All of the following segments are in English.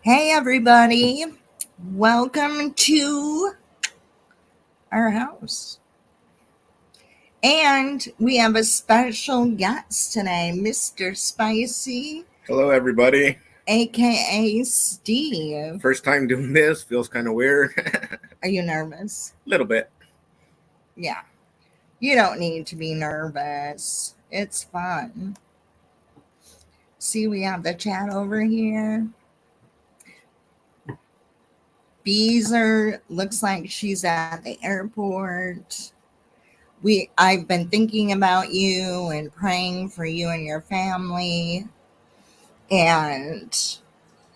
Hey, everybody. Welcome to our house. And we have a special guest today, Mr. Spicy, Hello, everybody. aka Steve. First time doing this feels kind of weird. Are you nervous? A little bit. Yeah. You don't need to be nervous. It's fun. See, we have the chat over here. Beezer looks like she's at the airport. I've been thinking about you and praying for you and your family. And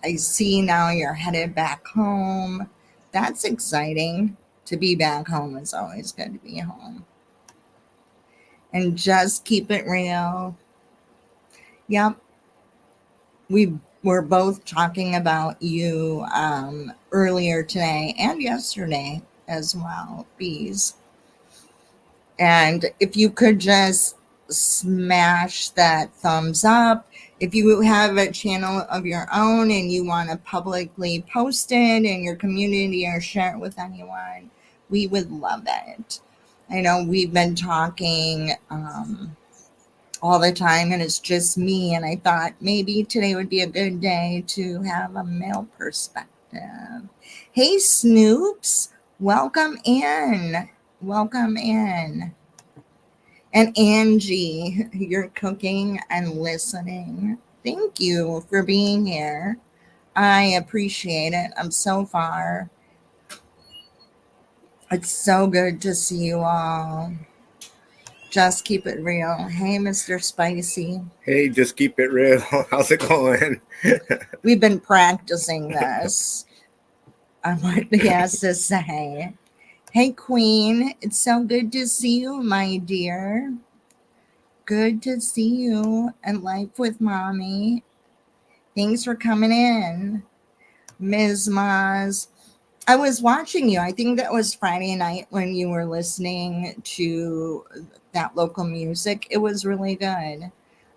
I see now you're headed back home. That's exciting. To be back home is always good to be home. And just keep it real. Yep. We were both talking about you earlier today and yesterday as well, bees. And if you could just smash that thumbs up. If you have a channel of your own and you want to publicly post it in your community or share it with anyone, we would love it. I know we've been talking all the time and it's just me, and I thought maybe today would be a good day to have a male perspective. Hey, Snoops, welcome in. Welcome in. And Angie, you're cooking and listening. Thank you for being here. I appreciate it. I'm so far. It's so good to see you all. Just keep it real. Hey, Mr. Spicy. Hey, just keep it real. How's it going? We've been practicing this. I what he has to say. Hey, Queen. It's so good to see you, my dear. Good to see you and Life with Mommy. Thanks for coming in, Ms. Maz. I was watching you. I think that was Friday night when you were listening to that local music. It was really good.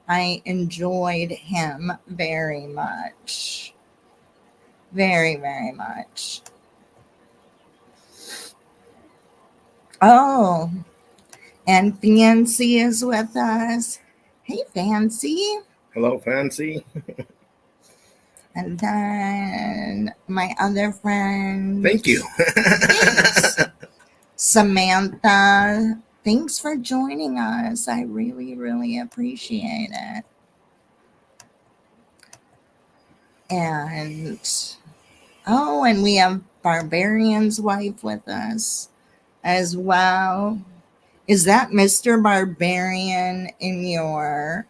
I enjoyed him very much. Very, very much. Oh, and Fancy is with us. Hey, Fancy. Hello, Fancy. And then my other friend. Thank you. Thanks. Samantha, thanks for joining us. I really, really appreciate it. And and we have Barbarian's wife with us as well. Is that Mr. Barbarian in your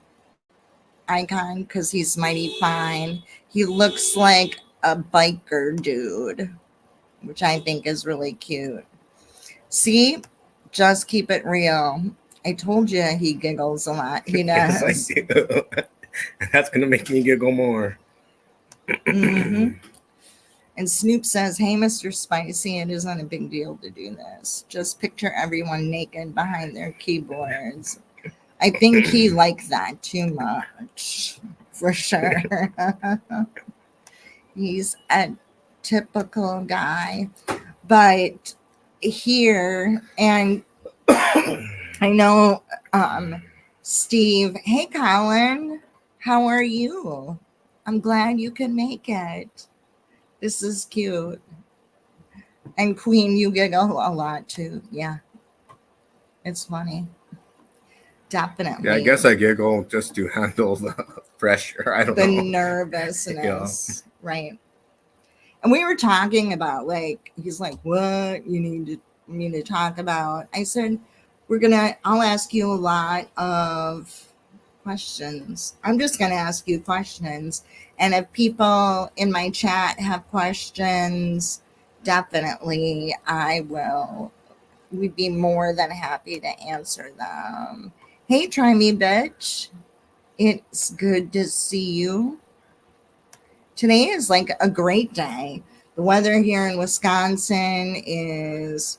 icon? Because he's mighty fine. He looks like a biker dude, which I think is really cute. See, just keep it real. I told you he giggles a lot. He Yes, I does. do. That's going to make me giggle more. Mm-hmm. And Snoop says, hey, Mr. Spicy, it isn't a big deal to do this. Just picture everyone naked behind their keyboards. I think he liked that too much, for sure. He's a typical guy. But here, and I know Steve, hey, Colin, how are you? I'm glad you could make it. This is cute. And Queen, you giggle a lot too. Yeah, it's funny. Definitely. Yeah, I guess I giggle just to handle the pressure. I don't The know. nervousness, right? And we were talking about he's like, what you need to talk about? I said, I'll ask you a lot of questions. I'm just gonna ask you questions, and if people in my chat have questions, definitely I will. We'd be more than happy to answer them. Hey, try me, bitch. It's good to see you. Today is like a great day. The weather here in Wisconsin is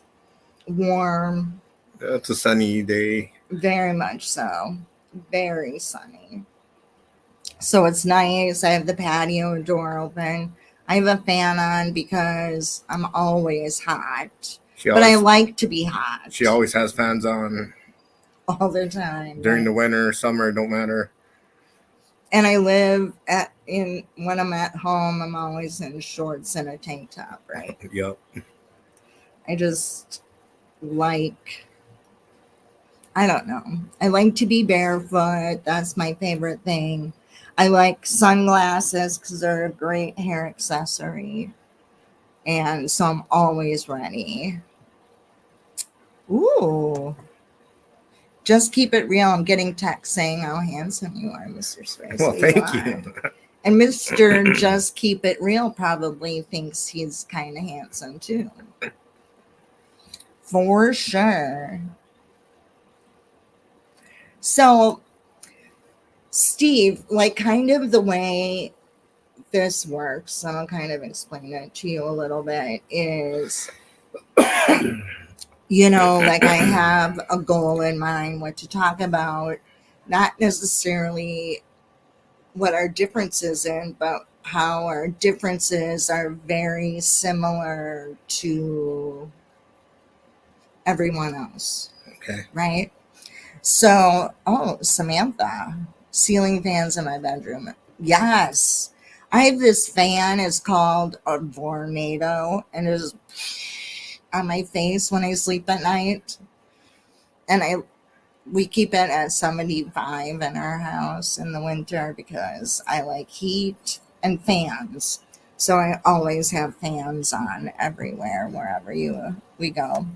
warm, It's a sunny day. very much so. Very sunny. So it's nice. I have the patio door open. I have a fan on because I'm always hot. She But I always like to be hot she always has fans on all the time. during the right? winter, summer, don't matter. And I live when I'm at home, I'm always in shorts and a tank top, right? Yep. I just like, I don't know. I like to be barefoot. That's my favorite thing. I like sunglasses because they're a great hair accessory. And so I'm always ready. Ooh. Just keep it real. I'm getting text saying how handsome you are, Mr. Swayze. Well, thank you. And Mr. Just Keep It Real probably thinks he's kind of handsome too. For sure. So, Steve, like kind of the way this works, and I'll kind of explain it to you a little bit, is, like I have a goal in mind, what to talk about, not necessarily what our differences in, but how our differences are very similar to everyone else, Okay. right? So, Samantha, ceiling fans in my bedroom. Yes. I have this fan, it's called a Vornado, and it is on my face when I sleep at night. And we keep it at 75 in our house in the winter because I like heat and fans. So I always have fans on everywhere, wherever we go.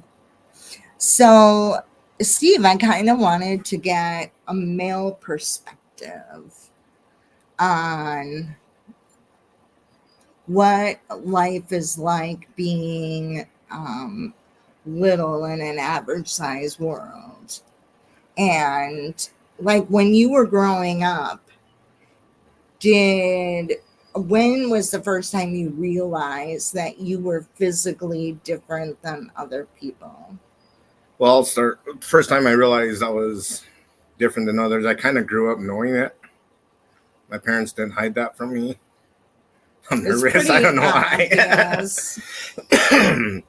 So, Steve, I kind of wanted to get a male perspective on what life is like being little in an average size world. And like when you were growing up, when was the first time you realized that you were physically different than other people? Well, I'll start. First time I realized I was different than others, I kind of grew up knowing it. My parents didn't hide that from me. I'm It's nervous. pretty I don't know obvious. why.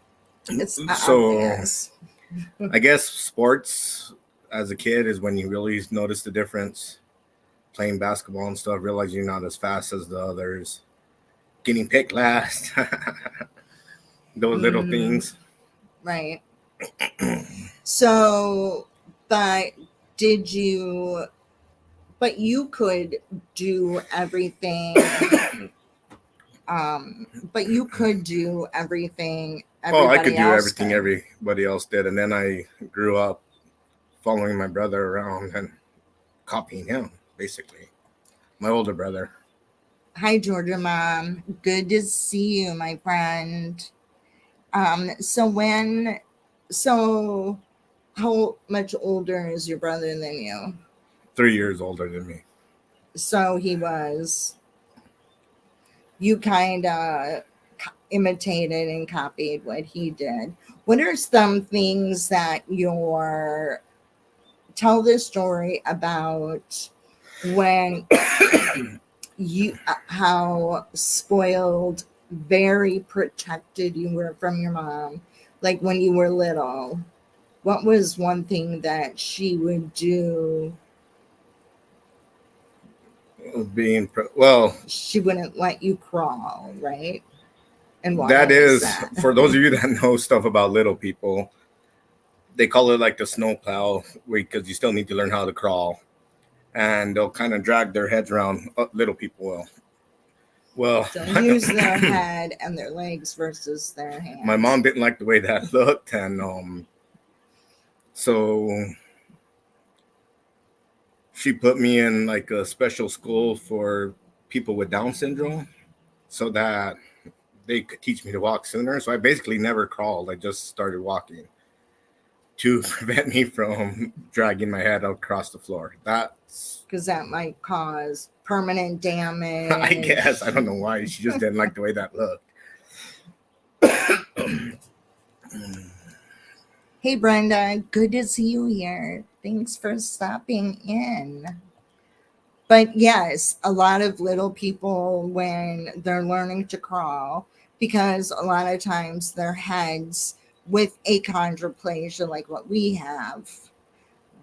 It's So obvious. I guess sports as a kid is when you really notice the difference. Playing basketball and stuff, realize you're not as fast as the others. Getting picked last. Those little things. Right. So, but did you, but you could do everything. But you could do everything Oh, I could everybody do else everything could. everybody else did. And then I grew up following my brother around and copying him, basically. My older brother. Hi, Georgia Mom. Good to see you, my friend. So how much older is your brother than you? 3 years older than me. So you kind of imitated and copied what he did. What are some things that tell this story about when how spoiled, very protected you were from your mom, like when you were little? What was one thing that she would do? Well, She wouldn't let you crawl, right? And why that is is that? for those of you that know stuff about little people. They call it like the snow plow because you still need to learn how to crawl, and they'll kind of drag their heads around. Little people will. Well, They'll use their head and their legs versus their hands. my mom didn't like the way that looked, and so she put me in like a special school for people with Down syndrome, so that they could teach me to walk sooner. So I basically never crawled. I just started walking to prevent me from dragging my head across the floor. That's because that might cause permanent damage. I guess. I don't know why. She just didn't like the way that looked. Hey, Brenda. Good to see you here. Thanks for stopping in. But yes, a lot of little people, when they're learning to crawl, because a lot of times their heads with achondroplasia, like what we have,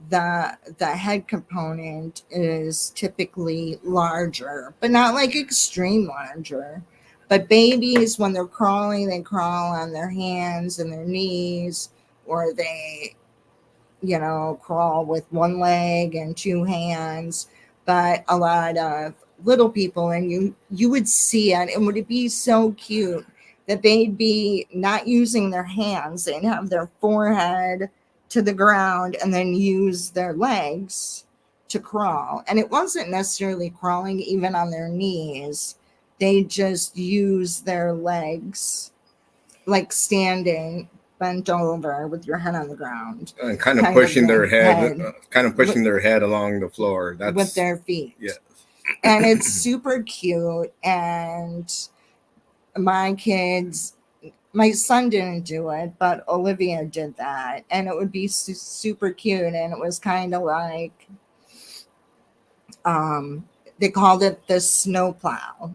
the head component is typically larger, but not like extreme larger. But babies, when they're crawling, they crawl on their hands and their knees, or they, crawl with one leg and two hands. But a lot of little people, and you would see it, and would it be so cute that they'd be not using their hands, they'd have their forehead to the ground and then use their legs to crawl. And it wasn't necessarily crawling even on their knees. They just use their legs, like standing bent over with your head on the ground, And kind of pushing their head, pushing their head along the floor. That's with their feet. Yeah. And it's super cute. And my son didn't do it, but Olivia did that. And it would be super cute. And it was kind of like, they called it the snowplow.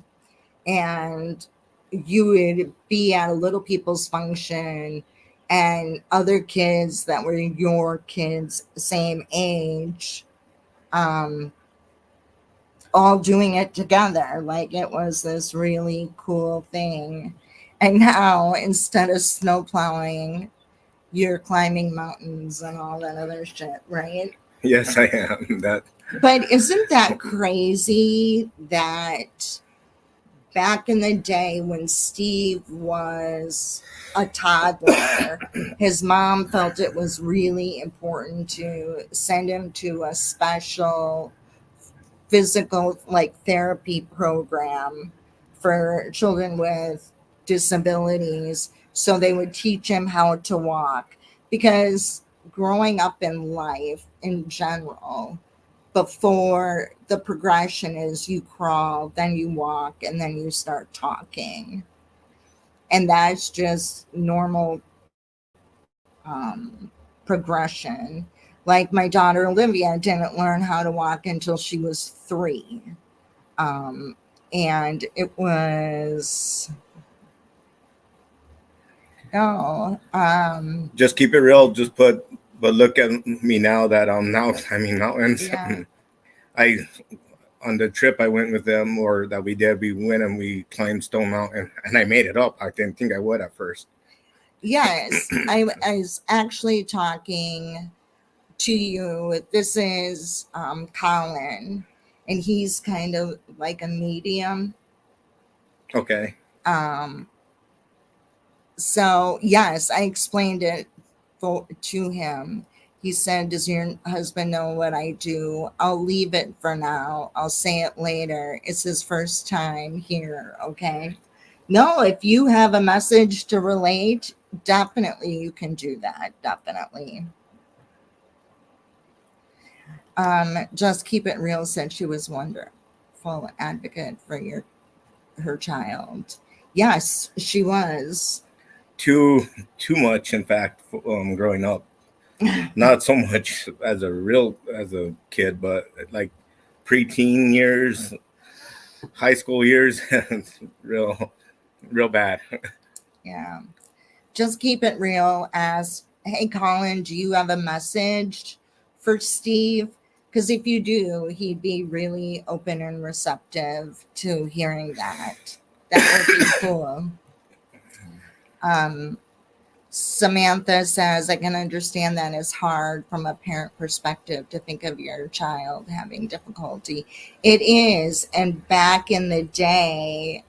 And you would be at a little people's function, and other kids that were your kids, same age, all doing it together. Like, it was this really cool thing. And now, instead of snow plowing, you're climbing mountains and all that other shit, right? Yes, I am. But isn't that crazy that back in the day when Steve was a toddler, his mom felt it was really important to send him to a special physical therapy program for children with disabilities, so they would teach him how to walk. Because growing up in life in general, before the progression is you crawl, then you walk, and then you start talking. And that's just normal progression. Like, my daughter Olivia didn't learn how to walk until she was 3. And it was just keep it real. But look at me now that I'm now climbing mountains. Yeah. On the trip I went with them, or that we did, we went and we climbed Stone Mountain, and I made it up. I didn't think I would at first. Yes, I was actually talking to you. This is Colin, and he's kind of like a medium. Okay. So yes, I explained it to him. He said, "Does your husband know what I do?" I'll leave it for now. I'll say it later. It's his first time here. Okay. No, if you have a message to relate, definitely you can do that. Definitely. Just keep it real said she was wonderful advocate for her child. Yes, she was. Too much, in fact, growing up. Not so much as a kid, but like preteen years, high school years, real bad. Yeah. Just keep it real. Ask, hey, Colin, do you have a message for Steve? Because if you do, he'd be really open and receptive to hearing that. That would be cool. Samantha says, I can understand that it's hard from a parent perspective to think of your child having difficulty. It is. And back in the day,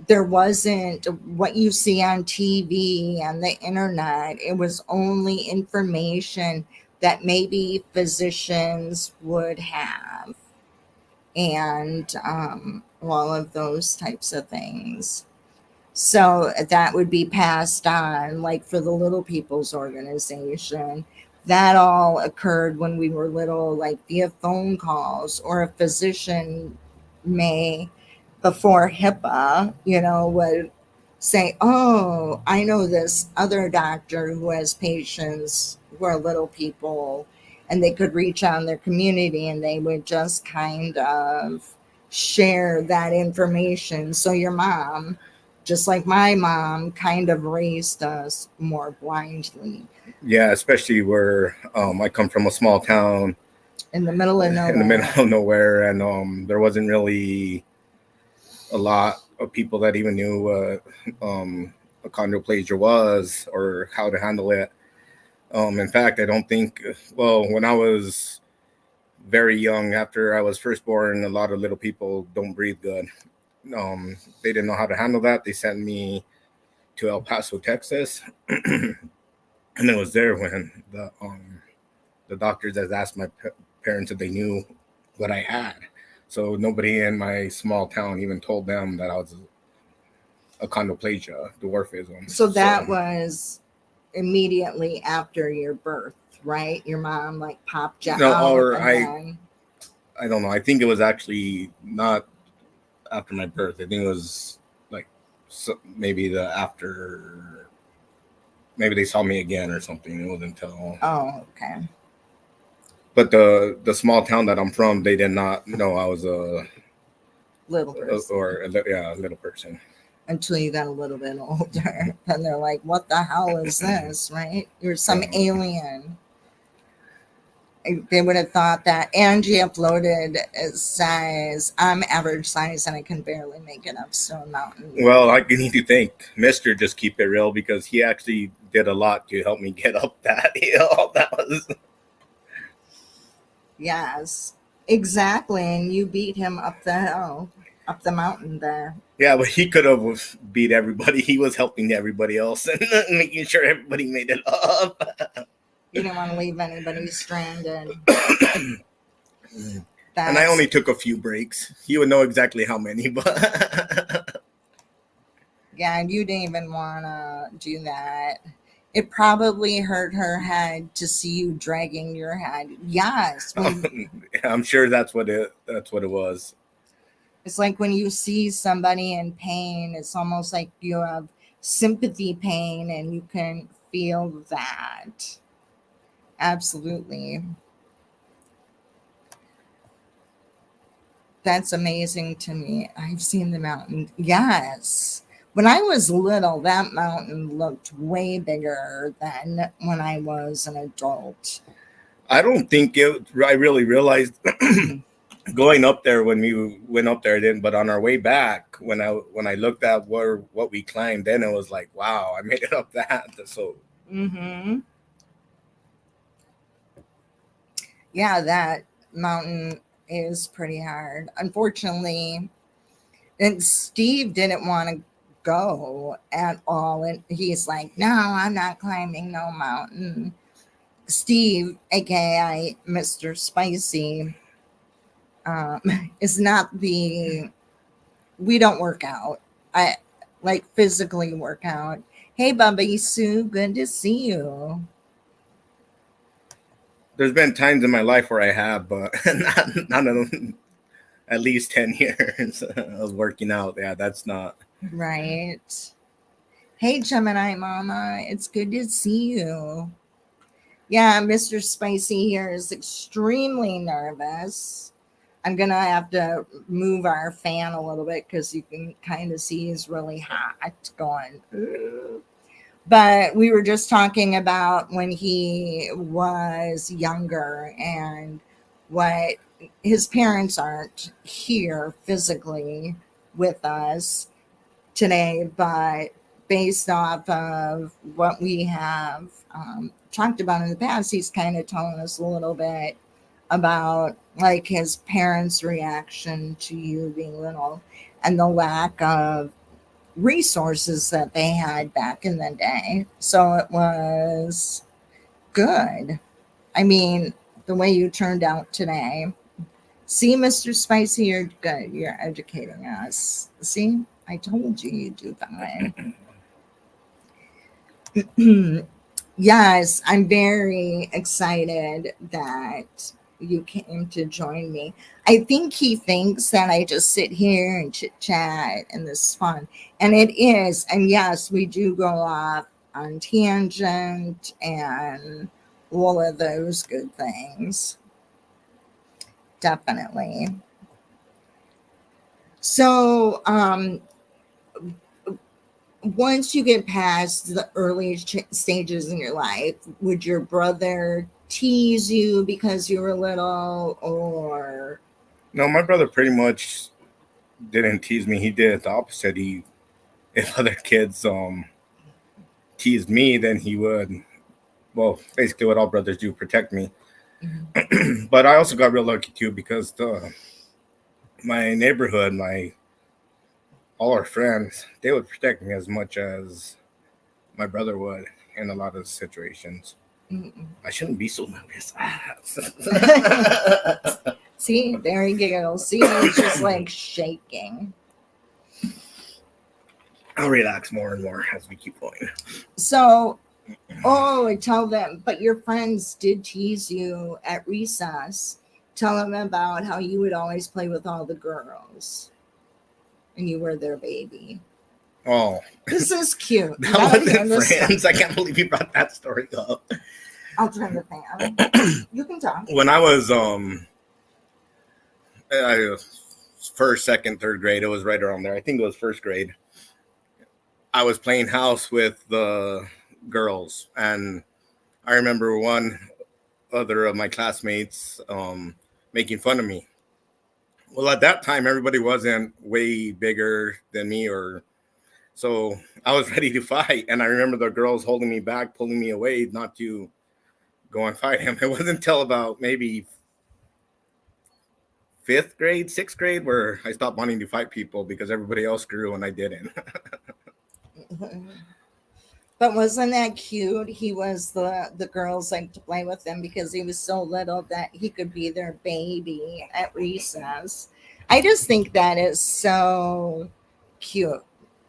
there wasn't what you see on TV and the internet. It was only information that maybe physicians would have, and all of those types of things. So that would be passed on, like for the Little People's Organization. That all occurred when we were little, like via phone calls, or a physician may, before HIPAA, would say, oh, I know this other doctor who has patients who are little people, and they could reach out in their community and they would just kind of share that information. So your mom, just like my mom, kind of raised us more blindly Yeah, especially where I come from a small town in the middle of nowhere. in the middle of nowhere, and there wasn't really a lot of people that even knew what achondroplasia was or how to handle it. In fact, I don't think, well, when I was very young, after I was first born, a lot of little people don't breathe good. They didn't know how to handle that. They sent me to El Paso, Texas. And it was there when the doctors had asked my parents if they knew what I had. So nobody in my small town even told them that I was achondroplasia, dwarfism. So that was immediately after your birth, right? Your mom like popped you No, out. or And I don't know. I think it was actually not after my birth. I think it was like maybe maybe they saw me again or something. It wasn't until. Oh, okay. But the small town that I'm from, they did not know I was a little person. a little person. Until you got a little bit older. And they're like, what the hell is this, right? You're some alien. They would have thought that. Angie uploaded, it says, I'm average size and I can barely make it up Stone Mountain. Well, I need to thank Mr. Just Keep It Real, because he actually did a lot to help me get up that hill. That was... Yes, exactly. And you beat him up the hill, up the mountain there. Yeah, but he could have beat everybody. He was helping everybody else and making sure everybody made it up. You didn't want to leave anybody stranded. And I only took a few breaks. You would know exactly how many, but yeah, and you didn't even want to do that. It probably hurt her head to see you dragging your head. Yes, I'm sure that's what it was. It's like when you see somebody in pain, it's almost like you have sympathy pain and you can feel that. Absolutely. That's amazing to me. I've seen the mountain. Yes. When I was little, that mountain looked way bigger than when I was an adult. I don't think I really realized going up there when we went up there, I didn't. But on our way back, when I looked at what we climbed, then it was like, wow, I made it up that. So. Mm-hmm. Yeah, that mountain is pretty hard. Unfortunately, and Steve didn't want to go at all. And he's like, no, I'm not climbing no mountain. Steve, aka Mr. Spicy, is not we don't work out. I like physically work out. Hey, Bubba Sue, good to see you. There's been times in my life where I have, but not at least 10 years of working out. Yeah, that's not. Right. Hey, Gemini Mama, it's good to see you. Yeah, Mr. Spicy here is extremely nervous. I'm going to have to move our fan a little bit because you can kind of see he's really hot going. But we were just talking about when he was younger and what his parents aren't here physically with us today, but based off of what we have talked about in the past, he's kind of telling us a little bit about like his parents' reaction to you being little and the lack of resources that they had back in the day. So it was good. I mean, the way you turned out today. See, Mr. Spicy, you're good. You're educating us. See, I told you you'd do fine. Yes, I'm very excited that you came to join me. I think he thinks that I just sit here and chit chat and this is fun. And it is. And yes, we do go off on tangent and all of those good things. Definitely. So, once you get past the early stages in your life, would your brother tease you because you were little, or No, my brother pretty much didn't tease me. He did the opposite. He, if other kids teased me, then he would, well, basically what all brothers do, protect me. But I also got real lucky too because my neighborhood, my all our friends, they would protect me as much as my brother would in a lot of situations. I shouldn't be so nervous. see, there he giggles. See, he's just like shaking. I'll relax more and more as we keep going. So, oh, tell them, but your friends did tease you at recess. Tell them about how you would always play with all the girls and you were their baby. Oh, This is cute. You that gotta hear wasn't this friends. I can't believe you brought that story up. I'll turn the thing on. You can talk. When I was first, second, third grade, it was right around there. I think it was first grade. I was playing house with the girls, and I remember one other of my classmates making fun of me. Well, at that time, everybody wasn't way bigger than me, or so I was ready to fight. And I remember the girls holding me back, pulling me away, not to go and fight him. It wasn't until about maybe fifth grade, sixth grade, where I stopped wanting to fight people because everybody else grew and I didn't. But wasn't that cute? He was the girls like to play with him because he was so little that he could be their baby at recess. I just think that is so cute.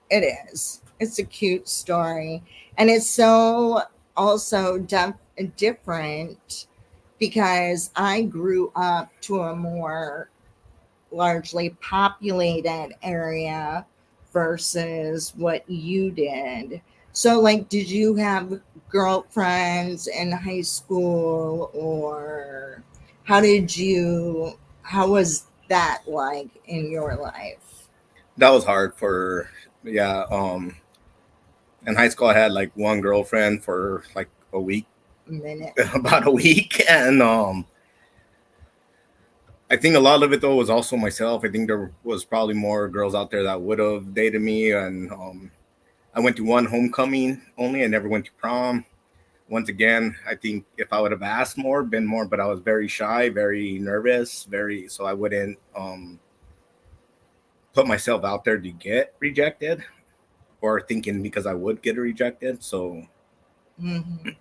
It is. It's a cute story, and it's so also different because I grew up to a more largely populated area versus what you did. So, like, did you have girlfriends in high school, or how was that like in your life? That was hard for, yeah. In high school, I had like one girlfriend for like a week, Minute. about a week. And I think a lot of it though was also myself. I think there was probably more girls out there that would have dated me. And I went to one homecoming only. I never went to prom. Once again, I think if I would have asked more, been more, but I was very shy, very nervous, so I wouldn't put myself out there to get rejected, or thinking because I would get rejected. So, Mhm.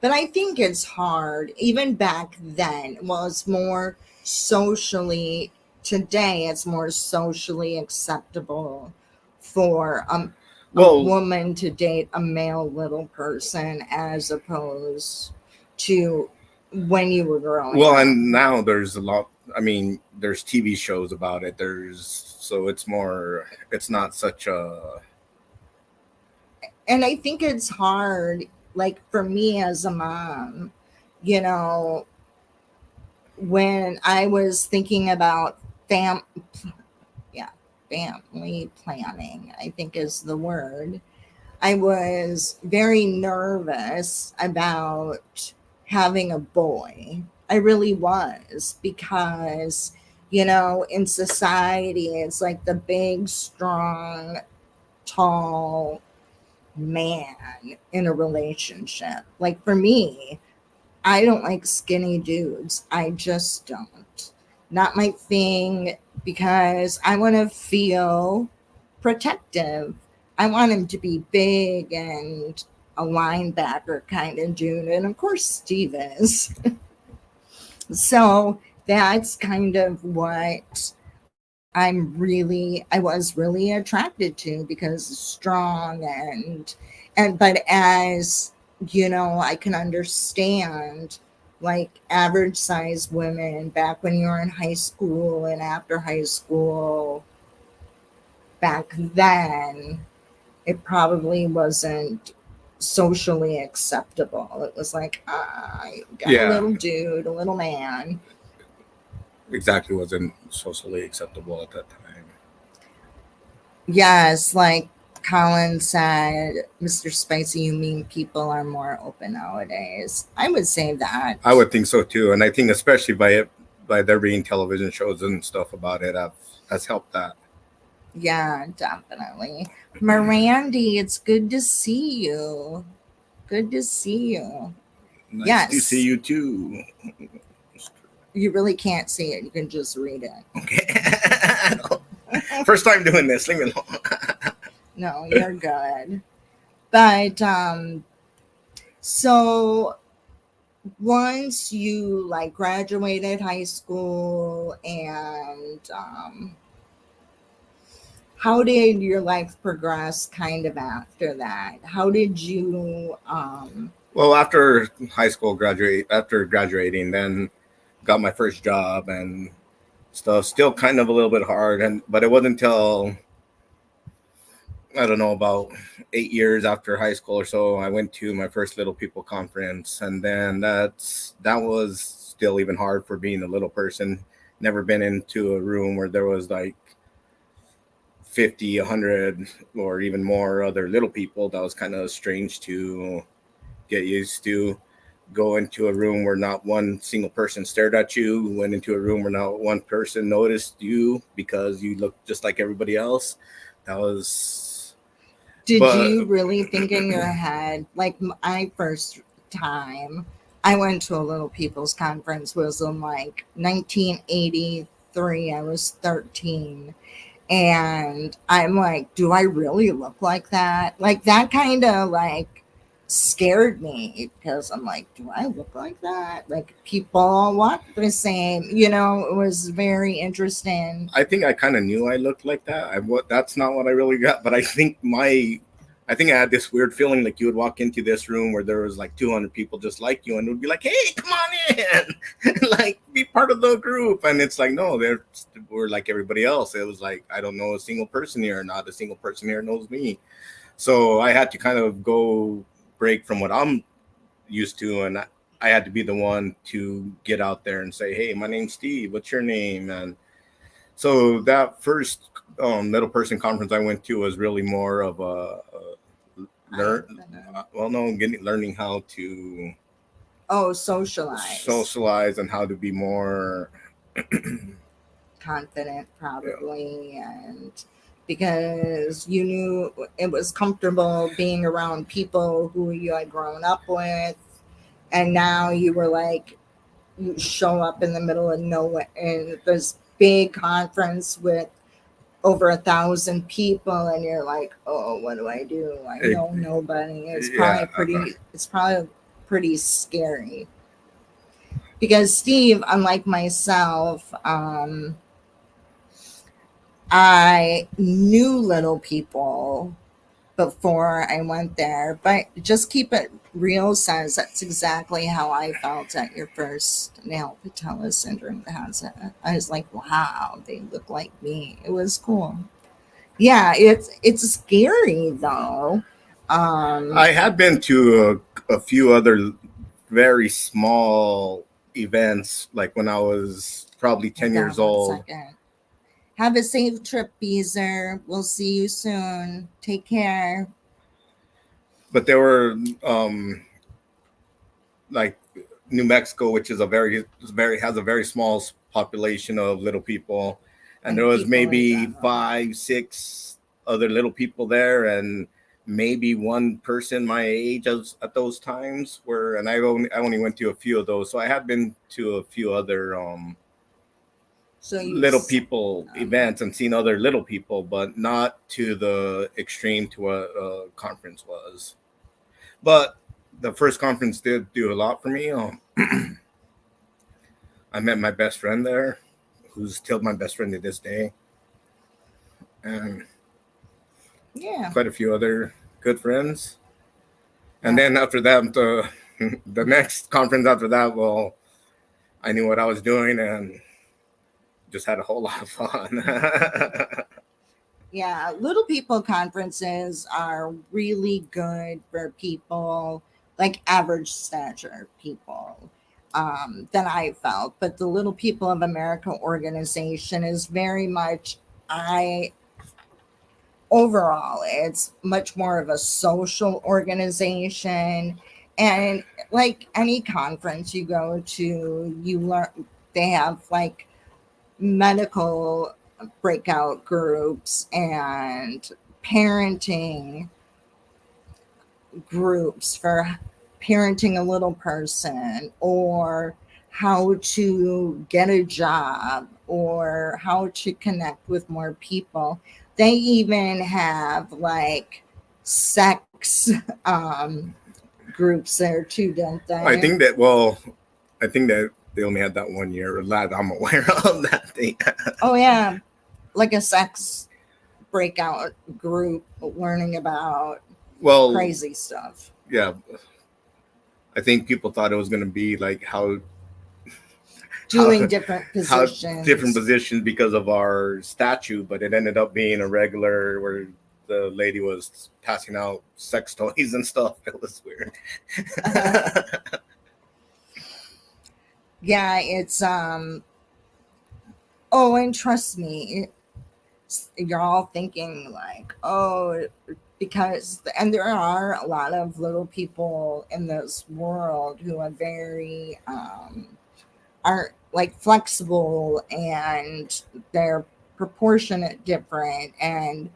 But I think it's hard, even back then. Well, it's more socially, today, it's more socially acceptable for a well, woman to date a male little person as opposed to when you were growing well, up. and now there's a lot. I mean, there's TV shows about it. So it's more. It's not such a. And I think it's hard, like for me as a mom, you know, when I was thinking about fam yeah, family planning, I think is the word. I was very nervous about having a boy. I really was because, in society, it's like the big, strong, tall man in a relationship. Like for me, I don't like skinny dudes. I just don't. Not my thing because I want to feel protective. I want him to be big and a linebacker kind of dude. And of course, Steve is. So that's kind of what I was really attracted to because it's strong but as I can understand like average size women back when you were in high school and after high school back then, it probably wasn't socially acceptable. It was like, I got a Yeah, little dude, a little man. exactly. Wasn't socially acceptable at that time. Yes, like Colin said, Mr. Spicy, you mean people are more open nowadays. I would say that. I would think so too, and I think especially by there being television shows and stuff about it, has helped that. Yeah, definitely. Mirandy, it's good to see you. Good to see you. Nice to see Yes, you too. you really can't see it. You can just read it. Okay. First time doing this. Leave me alone. No, you're good. But so once you like graduated high school and how did your life progress kind of after that? How did you Well, after high school after graduating, then got my first job and stuff. Still kind of a little bit hard, but it wasn't until I don't know about 8 years after high school or so I went to my first Little People conference, and then that was still even hard for being a little person. Never been into a room where there was like 50, 100, or even more other little people. That was kind of strange to get used to. Go into a room where not one single person stared at you. Went into a room where not one person noticed you because you looked just like everybody else. That was, did but you really think in your head like my first time I went to a little people's conference was in like 1983. I was 13. And I'm like, do I really look like that? Like that kind of like scared me because I'm like, do I look like that? Like people all walk the same, it was very interesting. I think I kind of knew I looked like that. That's not what I really got, but I think I had this weird feeling like you would walk into this room where there was like 200 people just like you, and it would be like, "Hey, come on in, like be part of the group." And it's like, no, we're like everybody else. It was like I don't know a single person here. Not a single person here knows me. So I had to kind of go break from what I'm used to, and I had to be the one to get out there and say, "Hey, my name's Steve. What's your name?" And so that first little person conference I went to was really more of a learn. Well, no, learning how to Socialize. socialize and how to be more Confident, yeah, probably. And because you knew it was comfortable being around people who you had grown up with. And now you were like, you show up in the middle of nowhere in this big conference with over 1,000 people, and you're like, oh, what do I do? I know nobody. yeah. It's probably pretty scary because Steve, unlike myself, I knew little people before I went there, but Just Keep It Real says that's exactly how I felt at your first Neil patella syndrome concert. I was like, wow, they look like me. It was cool. Yeah, it's scary though. I had been to a few other very small events, like when I was probably 10 Hold on years one old. second. Have a safe trip, Beezer. We'll see you soon. Take care. But there were like New Mexico, which is has a very small population of little people, and there was people in maybe general. 5, 6 other little people there, and maybe one person my age at those times and I only went to a few of those, so I had been to a few other So little people events and seen other little people, but not to the extreme to what a conference was. But the first conference did do a lot for me. I met my best friend there, who's still my best friend to this day, and yeah. quite a few other good friends. And then after that, the next conference after that, well, I knew what I was doing and just had a whole lot of fun. Yeah, little people conferences are really good for people like average stature people that I felt. But the Little People of America organization is very much, I overall, it's much more of a social organization. And like any conference you go to, you learn, they have like medical breakout groups and parenting groups for parenting a little person, or how to get a job, or how to connect with more people. They even have like sex groups there too, don't I they? think that, well, I think that they only had that 1 year, or that I'm aware of that thing. Oh, yeah, like a sex breakout group learning about Well, crazy stuff. yeah, I think people thought it was going to be like how Doing different how different positions. positions because of our statue, but it ended up being a regular where the lady was passing out sex toys and stuff. It was weird. Yeah, it's oh, and trust me, you're all thinking like, oh, because, and there are a lot of little people in this world who are very are like flexible, and they're proportionate different, and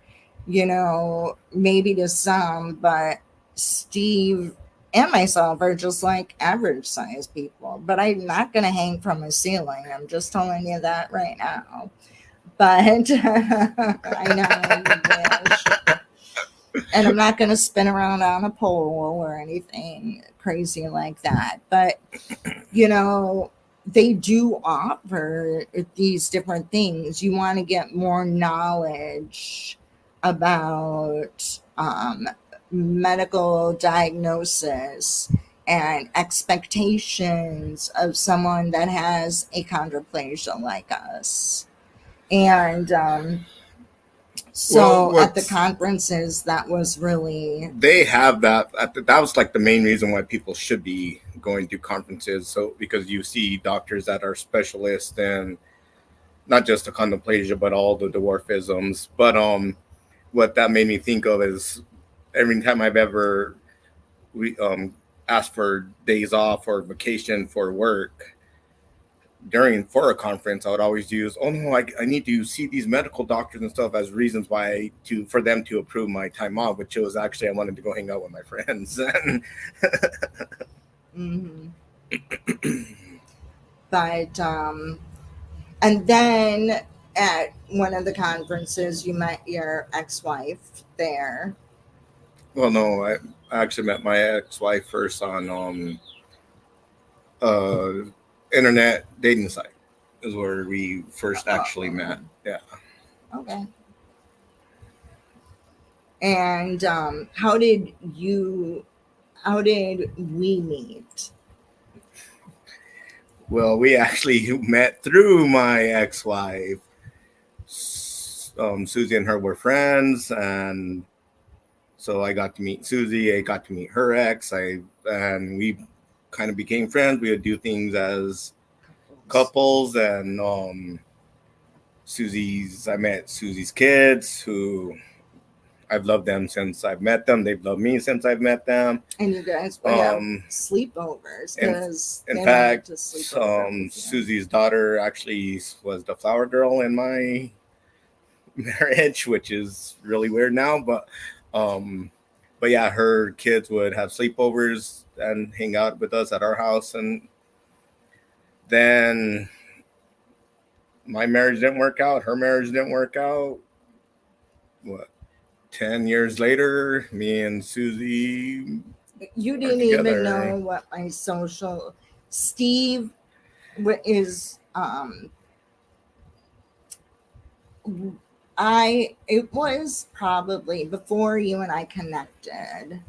maybe to some, but Steve and myself are just like average size people. But I'm not going to hang from a ceiling, I'm just telling you that right now. But I know you wish. And I'm not going to spin around on a pole or anything crazy like that. But you know, they do offer these different things. You want to get more knowledge about medical diagnosis and expectations of someone that has achondroplasia like us. And Well, so at the what's conferences, that was really, they have that that was like the main reason why people should be going to conferences. So because you see doctors that are specialists in not just achondroplasia but all the dwarfisms. But what that made me think of is every time I've ever we asked for days off or vacation for work during for a conference, I would always use, oh no, I need to see these medical doctors and stuff as reasons why to for them to approve my time off, which was actually I wanted to go hang out with my friends. And mhm. But and then at one of the conferences, you met your ex-wife there. well, no, I actually met my ex-wife first on uh internet dating site is where we first actually met. Yeah. Okay. And how did we meet? Well, we actually met through my ex-wife. Susie and her were friends, and so I got to meet Susie. I got to meet her ex. And we kind of became friends. We would do things as couples, and I met Susie's kids, who I've loved them since I've met them. They've loved me since I've met them. And you guys would have sleepovers In because in they wanted fact, to sleep over with you. Susie's daughter actually was the flower girl in my marriage, which is really weird now. Um, but yeah, her kids would have sleepovers and hang out with us at our house, and then my marriage didn't work out. Her marriage didn't work out. What 10 years later, me and Susie You are didn't even know together. what my social Steve is I it was probably before you and I connected.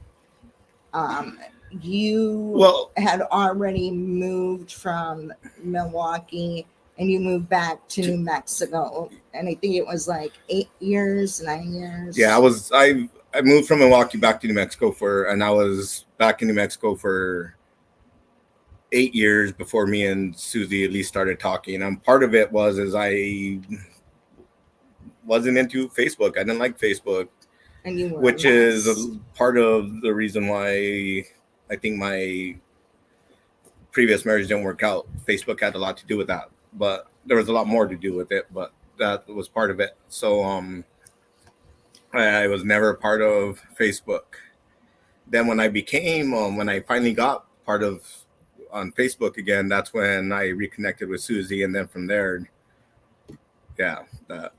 Um, you Well, had already moved from Milwaukee and you moved back to New Mexico, and I think it was like 8 years, 9 years. Yeah, I moved from Milwaukee back to New Mexico and I was back in New Mexico for 8 years before me and Susie at least started talking. And part of it is I wasn't into Facebook. I didn't like Facebook, and you were which is a part of the reason why I think my previous marriage didn't work out. Facebook had a lot to do with that, but there was a lot more to do with it, but that was part of it. So I was never a part of Facebook. Then when I finally got part of on Facebook again, that's when I reconnected with Susie, and then from there, yeah, that.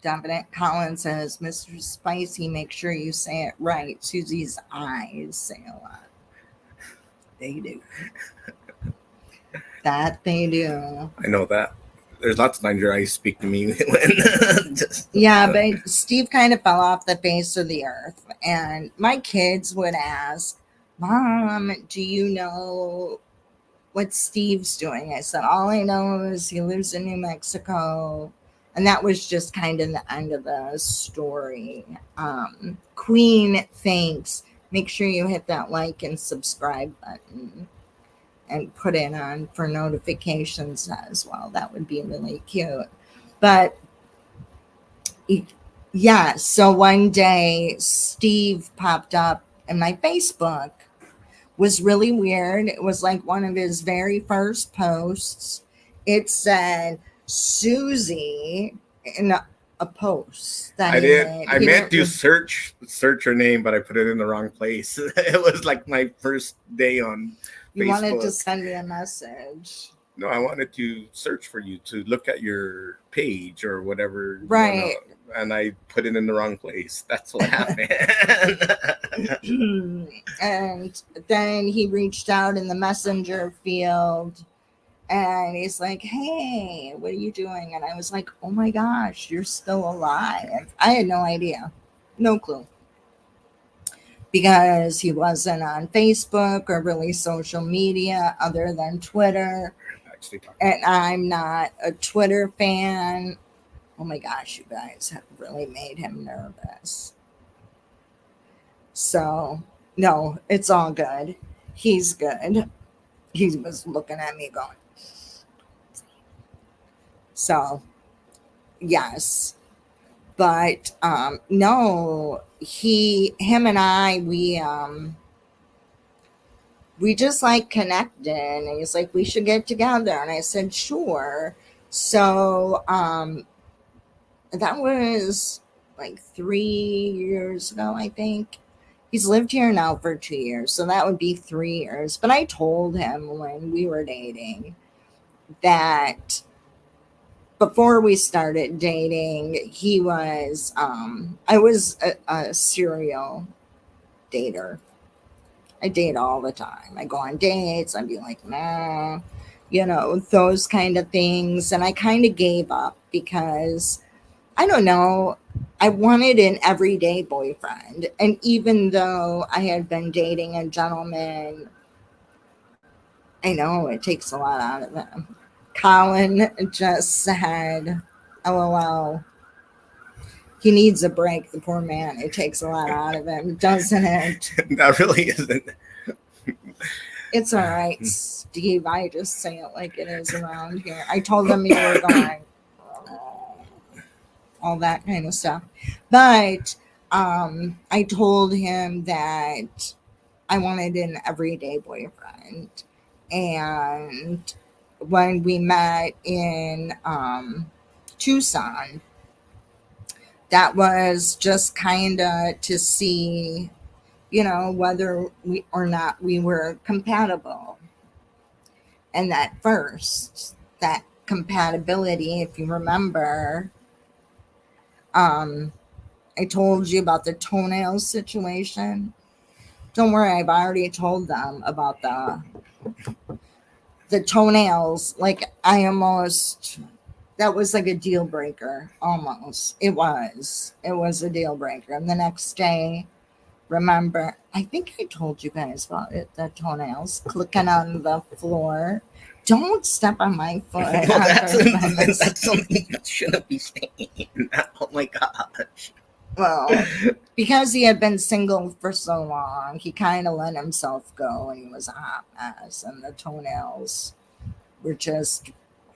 Dominic Collins says, Mr. Spicy, make sure you say it right. Susie's eyes say a lot. They do. That they do. I know that. There's lots of times your eyes speak to me. Yeah, but Steve kind of fell off the face of the earth. And my kids would ask, Mom, do you know what Steve's doing? I said, all I know is he lives in New Mexico. And that was just kind of the end of the story. Queen, thanks. Make sure you hit that like and subscribe button and put it on for notifications as well. That would be really cute. But yeah, so one day Steve popped up in my Facebook. Was really weird. It was like one of his very first posts. It said Susie in a post that I meant to search her name, but I put it in the wrong place. It was like my first day on You Facebook. wanted to send me a message. No, I wanted to search for you to look at your page or whatever. Right. And I put it in the wrong place. That's what happened. And then he reached out in the messenger field and he's like, hey, what are you doing? And I was like, oh my gosh, you're still alive. I had no idea. No clue. Because he wasn't on Facebook or really social media other than Twitter. And I'm not a Twitter fan. Oh my gosh, you guys have really made him nervous. So, no, it's all good. He's good. He was looking at me going. So, yes. But no, him and I, we just like connected, and he's like, we should get together. And I said, sure. So that was like 3 years ago, I think. He's lived here now for 2 years, so that would be 3 years. But I told him when we were dating that before we started dating, he was I was a serial dater. I date all the time. I go on dates. I'd be like, nah, those kind of things. And I kind of gave up because, I don't know, I wanted an everyday boyfriend. And even though I had been dating a gentleman, I know it takes a lot out of them. Colin just said, LOL. He needs a break, the poor man. It takes a lot out of him, doesn't it? That really isn't. It's all right, Steve. I just say it like it is around here. I told him you were going, all that kind of stuff. But I told him that I wanted an everyday boyfriend. And when we met in Tucson, that was just kind of to see, whether we or not we were compatible. And that compatibility, if you remember, I told you about the toenails situation. Don't worry, I've already told them about the toenails. Like that was like a deal breaker, almost. It was a deal breaker. And the next day, remember, I think I told you guys about it, the toenails clicking on the floor. Don't step on my foot. Well, that's something you shouldn't be saying. Oh my gosh. Well, because he had been single for so long, he kind of let himself go and he was a hot mess, and the toenails were just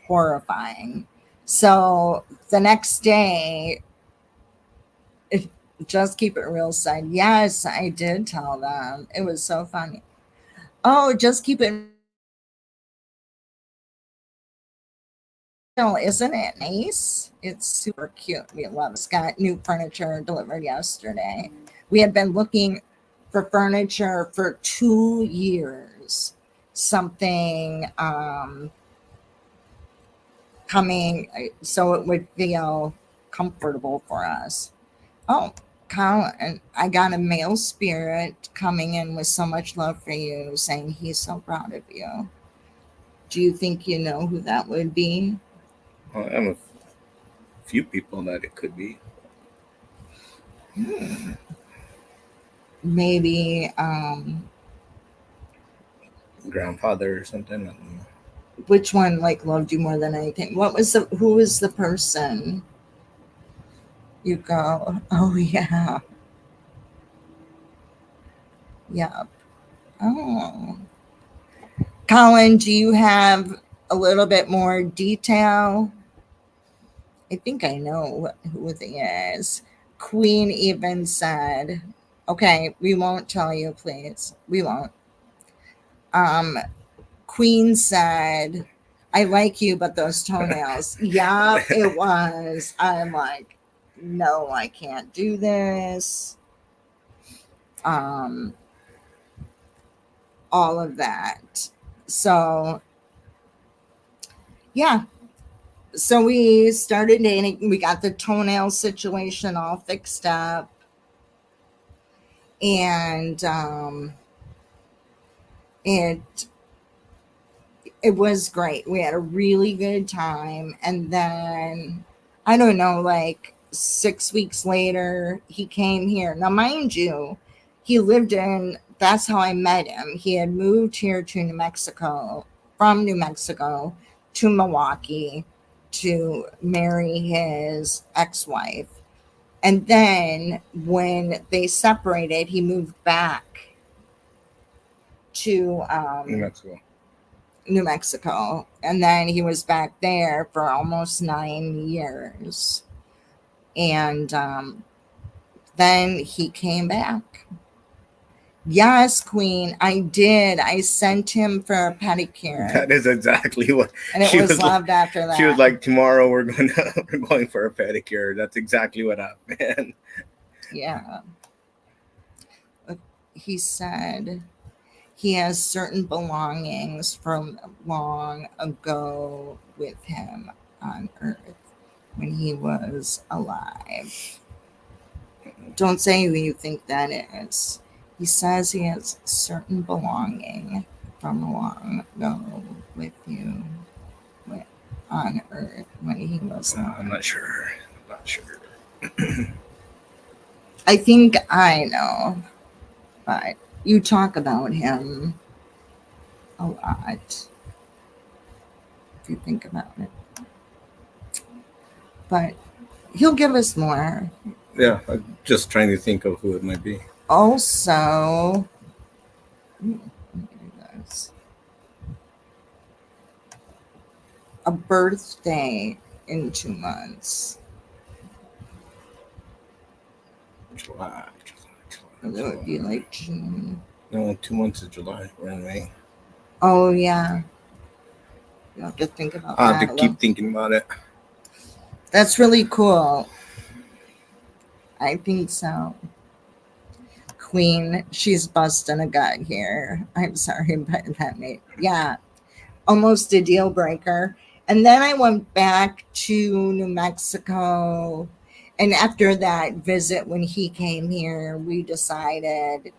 horrifying. So the next day, Just Keep It Real said, yes, I did tell them. It was so funny. Oh, Just Keep It Real, isn't it nice? It's super cute. We love it. It's got new furniture delivered yesterday. We had been looking for furniture for 2 years. Something coming so it would feel comfortable for us. Oh, Colin, I got a male spirit coming in with so much love for you, saying he's so proud of you. Do you think you know who that would be? Well, I have a few people that it could be. Maybe Grandfather or something. I don't know. which one like loved you more than anything? Who was the person? You go, oh yeah. Yep. Oh. Colin, do you have a little bit more detail? I think I know who it is. Queen even said, okay, we won't tell you, please. We won't. Queen said, I like you, but those toenails. Yeah, it was. I'm like, no, I can't do this. All of that. So, yeah. So we started dating. We got the toenail situation all fixed up. And it was great. We had a really good time. And then, I don't know, like 6 weeks later, he came here. Now, mind you, that's how I met him. He had moved here to New Mexico, from New Mexico to Milwaukee to marry his ex-wife. And then when they separated, he moved back to New Mexico. And then he was back there for almost 9 years. And then he came back. Yes, Queen, I did. I sent him for a pedicure. That is exactly what. And it was loved after that. She was like, tomorrow we're going for a pedicure. That's exactly what happened. Yeah. He said he has certain belongings from long ago with him on Earth when he was alive. Don't say who you think that is. He says he has certain belonging from long ago with you on Earth when he was alive. I'm not sure. I think I know, but you talk about him a lot if you think about it. But he'll give us more. Yeah, I'm just trying to think of who it might be. Also, a birthday in 2 months. July. That would be like June. No, 2 months is July. We're in May. Oh, yeah. You have to think about I that. have to keep thinking about it. That's really cool. I think so. Queen, she's busting a gut here. I'm sorry, but that made, yeah, almost a deal breaker. And then I went back to New Mexico. And after that visit, when he came here, we decided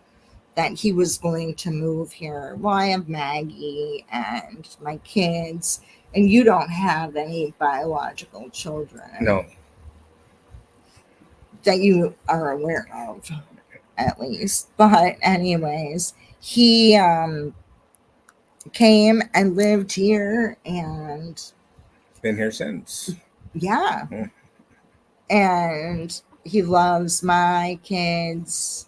that he was going to move here. Well, I have Maggie and my kids, and you don't have any biological children. No. That you are aware of, at least. But anyways, he came and lived here, and Been here since. yeah, Yeah. and he loves my kids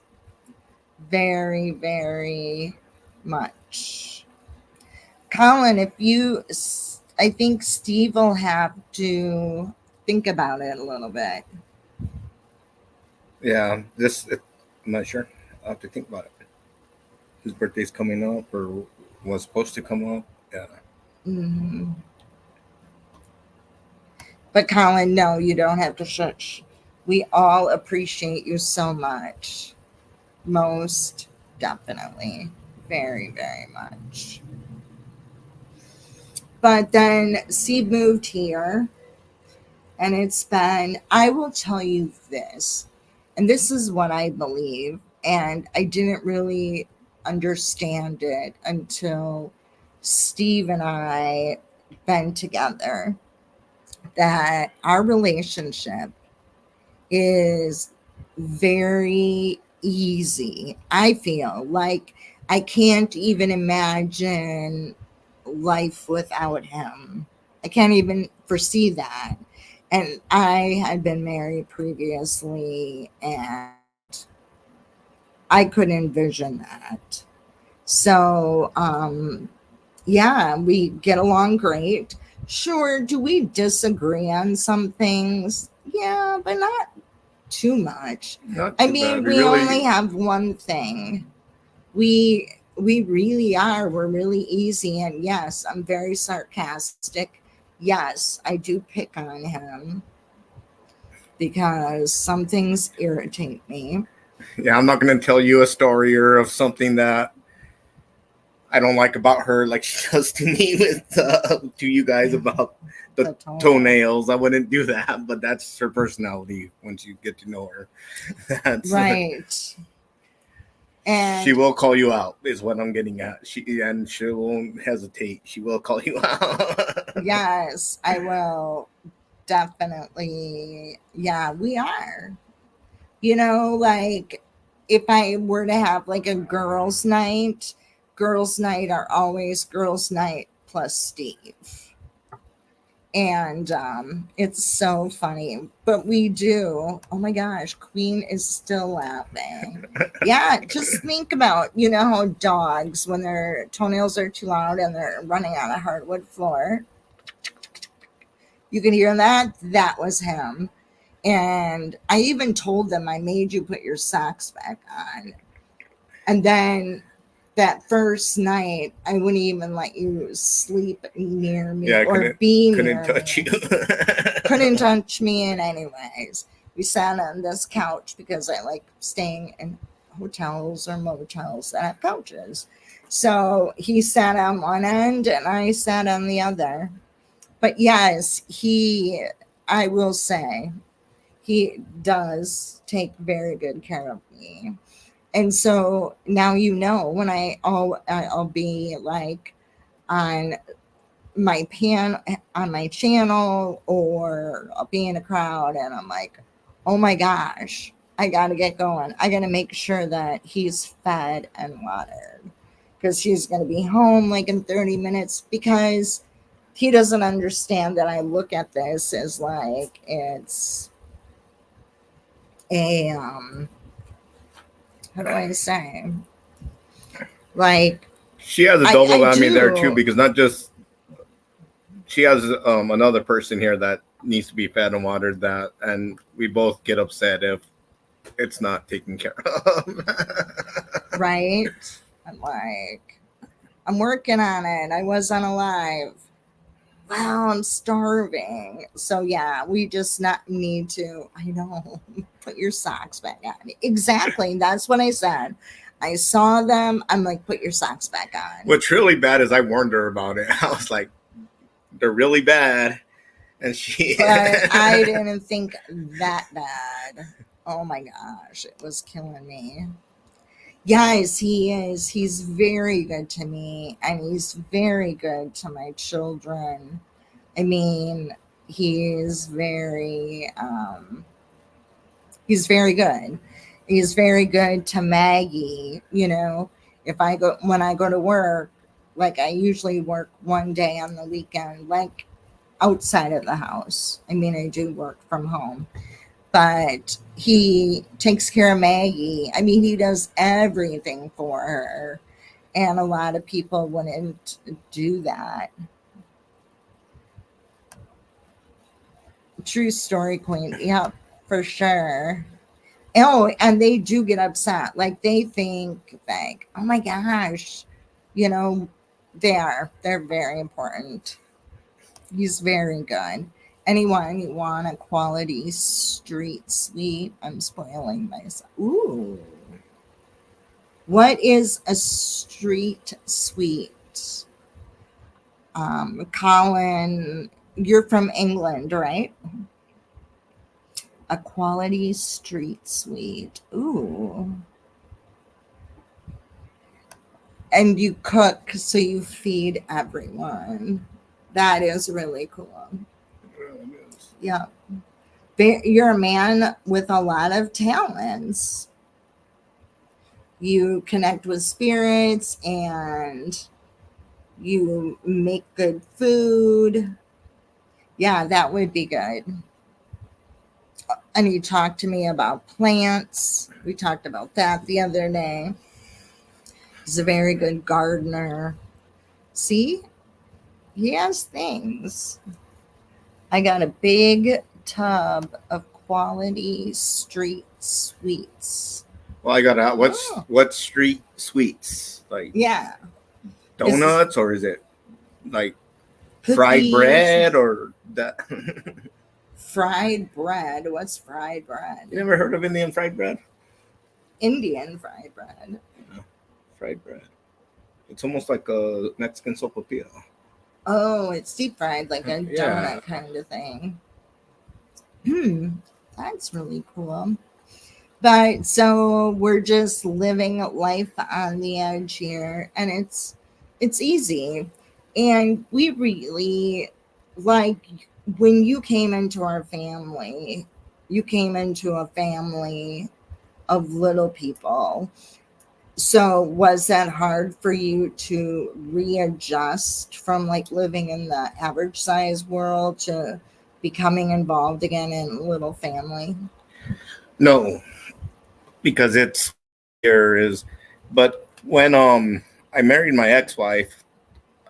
very, very much. Colin, I think Steve will have to think about it a little bit. Yeah, I'm not sure. I'll have to think about it. His birthday's coming up, or was supposed to come up. Yeah. Mhm. But Colin, no, you don't have to shush. We all appreciate you so much. Most definitely. Very, very much. But then Steve moved here, and I will tell you this, and this is what I believe, and I didn't really understand it until Steve and I been together, that our relationship is very easy. I feel like I can't even imagine life without him. I can't even foresee that. And I had been married previously, and I could envision that. So, yeah, we get along great. Sure, do we disagree on some things? Yeah, but not too much. Not I too mean, bad. We we really. only have one thing. We really are. We're really easy, and yes, I'm very sarcastic. Yes, I do pick on him because some things irritate me. Yeah, I'm not gonna tell you a story or of something that I don't like about her, like she does to me with to you guys about the The tone. toenails. I wouldn't do that, but that's her personality. Once you get to know her, that's Right. And she will call you out. Is what I'm getting at. She won't hesitate. She will call you out. yes, I will definitely. Yeah, we are. Like if I were to have like a girls' night are always girls' night plus Steve. And it's so funny. But we do. Oh my gosh, Queen is still laughing. Yeah, just think about, how dogs, when their toenails are too loud and they're running on a hardwood floor, you can hear that. That was him. And I even told them, I made you put your socks back on. And then that first night, I wouldn't even let you sleep near me Yeah, I or be near couldn't touch me. you. Couldn't touch me in any ways. We sat on this couch because I like staying in hotels or motels that have couches. So he sat on one end and I sat on the other. But yes, I will say, he does take very good care of me. And so now when I'll be like on on my channel, or I'll be in a crowd and I'm like, oh my gosh, I gotta get going. I gotta make sure that he's fed and watered, because he's gonna be home like in 30 minutes, because he doesn't understand that I look at this as like it's a how do I say, like She has a double I whammy there too, do. because not just she has another person here that needs to be fed and watered, that, and we both get upset if it's not taken care of. Right? I'm working on it. I wasn't alive. Wow, I'm starving. So yeah, we just not need to, I know, put your socks back on. Exactly. That's what I said. I saw them. I'm like, put your socks back on. What's really bad is I warned her about it. I was like, they're really bad. And she But I didn't think that bad. Oh my gosh, it was killing me. Yes, he is. He's very good to me, and he's very good to my children. I mean, he's he's very good. He's very good to Maggie. If I go when I go to work, Like I usually work one day on the weekend, like outside of the house. I mean, I do work from home, but he takes care of Maggie. I mean, he does everything for her. And a lot of people wouldn't do that. True story, Queen. Yep, for sure. Oh, and they do get upset. Like they think like, oh my gosh, you know, they're very important. He's very good. Anyone you want a quality street sweet? I'm spoiling myself. Ooh. What is a street sweet? Colin, you're from England, right? A quality street sweet. Ooh. And you cook, so you feed everyone. That is really cool. Yeah. You're a man with a lot of talents. You connect with spirits and you make good food. Yeah, that would be good. And you talked to me about plants. We talked about that the other day. He's a very good gardener. See, he has things. I got a big tub of quality street sweets. Well, I got out. What's street sweets? Like Yeah. donuts, or is it like Cookies. fried bread or that? Fried bread. What's fried bread? You never heard of Indian fried bread? Indian fried bread. No, fried bread. It's almost like a Mexican sopapilla. Oh, it's deep fried, like a donut kind of thing. That's really cool. But so we're just living life on the edge here, and it's easy. And we really, like, when you came into our family, you came into a family of little people. So was that hard for you to readjust from like living in the average size world to becoming involved again in little family? No, because it's here is, but when I married my ex-wife,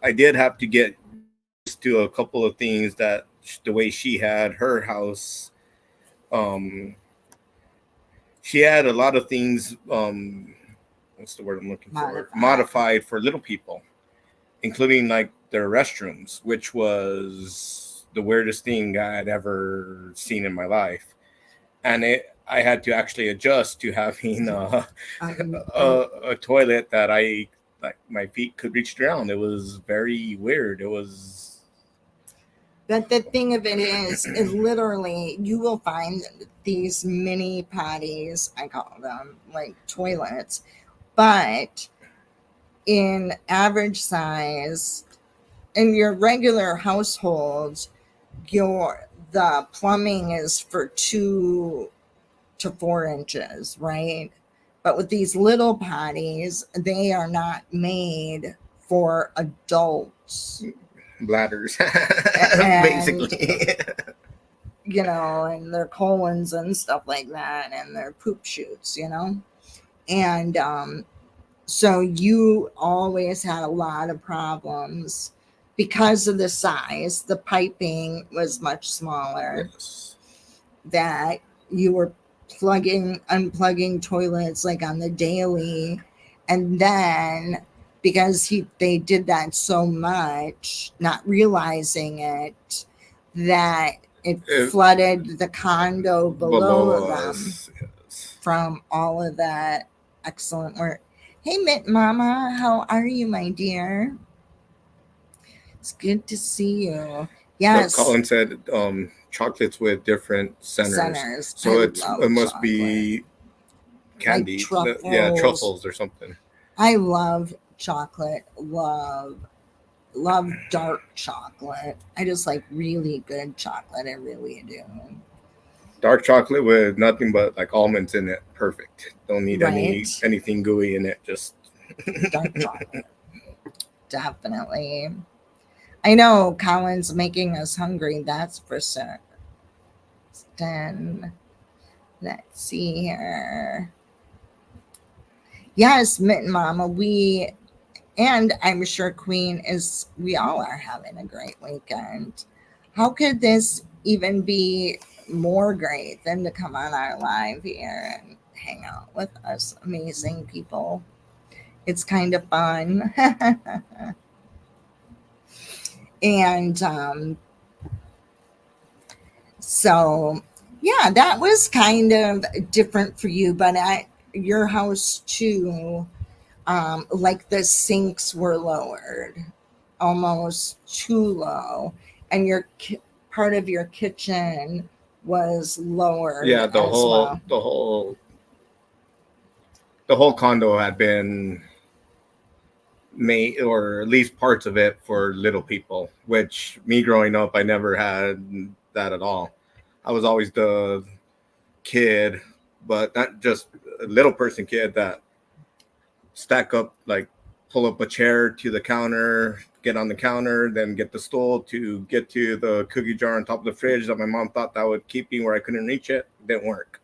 I did have to get used to a couple of things that the way she had her house. She had a lot of things. What's the word I'm looking for? Modified for little people, including like their restrooms, which was the weirdest thing I had ever seen in my life. And I had to actually adjust to having a toilet that like my feet could reach the ground. It was very weird. It was. But the thing of it is literally you will find these mini potties, I call them, like toilets. But in average size, in your regular households, the plumbing is for 2 to 4 inches, right? But with these little potties, they are not made for adults. Bladders, And, basically. You know, and their colons and stuff like that, and their poop chutes, you know? And so you always had a lot of problems because of the size. The piping was much smaller. Yes. That you were unplugging toilets like on the daily. And then because they did that so much, not realizing it, that it flooded the condo below them. Yes. From all of that excellent work. Hey, Mitt Mama, how are you, my dear? It's good to see you. Yes. Like Colin said, chocolates with different centers. So it must chocolate. Be candy. Like truffles. Yeah, truffles or something. I love chocolate. Love dark chocolate. I just like really good chocolate. I really do. Dark chocolate with nothing but like almonds in it. Perfect. Don't need anything gooey in it. Just dark chocolate. definitely. I know Colin's making us hungry, that's for certain. Let's see here. Yes, Mitten Mama, and I'm sure we all are having a great weekend. How could this even be more great than to come on our live here and hang out with us amazing people? It's kind of fun. And so, yeah, that was kind of different for you, but at your house too, like the sinks were lowered almost too low, and part of your kitchen was lowered Yeah, as well. the whole condo had been made, or at least parts of it, for little people, which me growing up, I never had that at all. I was always the kid, but not just a little person kid that stack up, like pull up a chair to the counter, get on the counter, then get the stool to get to the cookie jar on top of the fridge that my mom thought that would keep me where I couldn't reach it. Didn't work.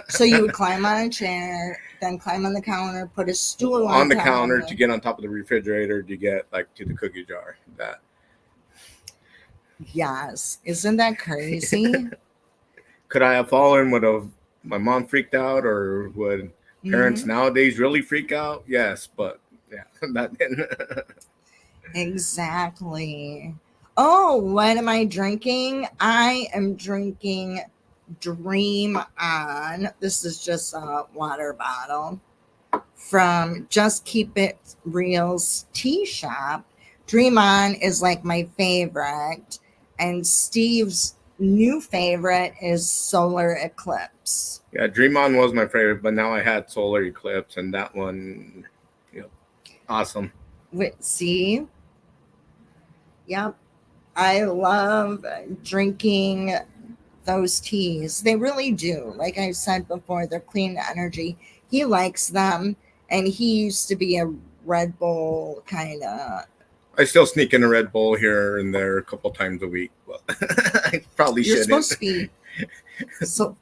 So you would climb on a chair, then climb on the counter, put a stool on the counter to get on top of the refrigerator to get like to the cookie jar. That. Yes, isn't that crazy? Could I have fallen? Would have my mom freaked out, or would parents nowadays really freak out? Yes, but yeah, that didn't. Exactly. Oh, what am I drinking? I am drinking Dream On. This is just a water bottle from Just Keep It Real's tea shop. Dream On is like my favorite, and Steve's new favorite is Solar Eclipse. Yeah, Dream On was my favorite, but now I had Solar Eclipse, and that one, awesome. See? Yep. I love drinking those teas. They really do. Like I said before, they're clean energy. He likes them, and he used to be a Red Bull kind of. I still sneak in a Red Bull here and there a couple times a week. Well, I probably You're shouldn't. supposed to be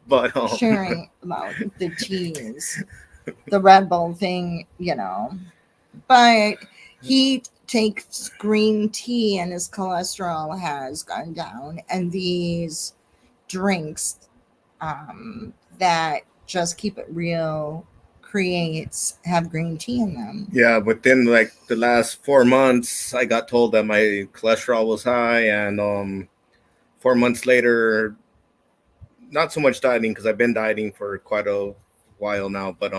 but sharing about the teas, the Red Bull thing, But he takes green tea and his cholesterol has gone down, and these drinks that Just Keep It Real creates have green tea in them. Yeah, within like the last 4 months, I got told that my cholesterol was high, and 4 months later, not so much dieting because I've been dieting for quite a while now, but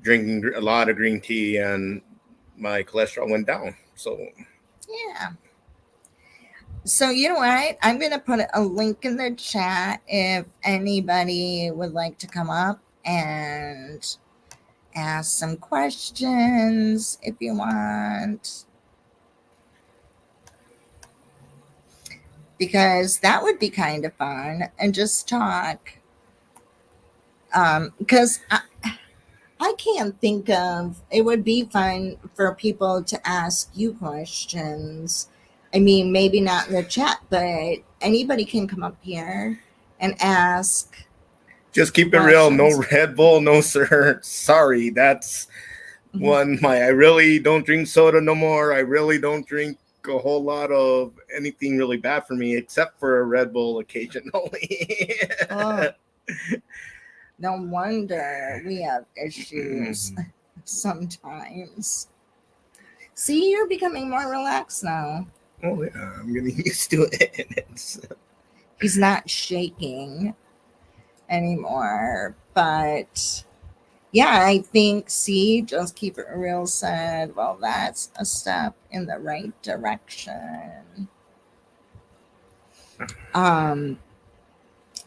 drinking a lot of green tea and my cholesterol went down. So yeah. So you know what? I'm going to put a link in the chat if anybody would like to come up and ask some questions if you want. Because that would be kind of fun, and just talk. Because I can't think of, it would be fun for people to ask you questions. I mean, maybe not in the chat, but anybody can come up here and ask. Just keep it real. No Red Bull, no sir. Sorry, that's one. I really don't drink soda no more. I really don't drink a whole lot of anything really bad for me, except for a Red Bull occasionally. No wonder we have issues sometimes. See, you're becoming more relaxed now. Oh yeah, I'm getting used to it. He's not shaking anymore, but yeah, I think, Just Keep It Real said, well, that's a step in the right direction.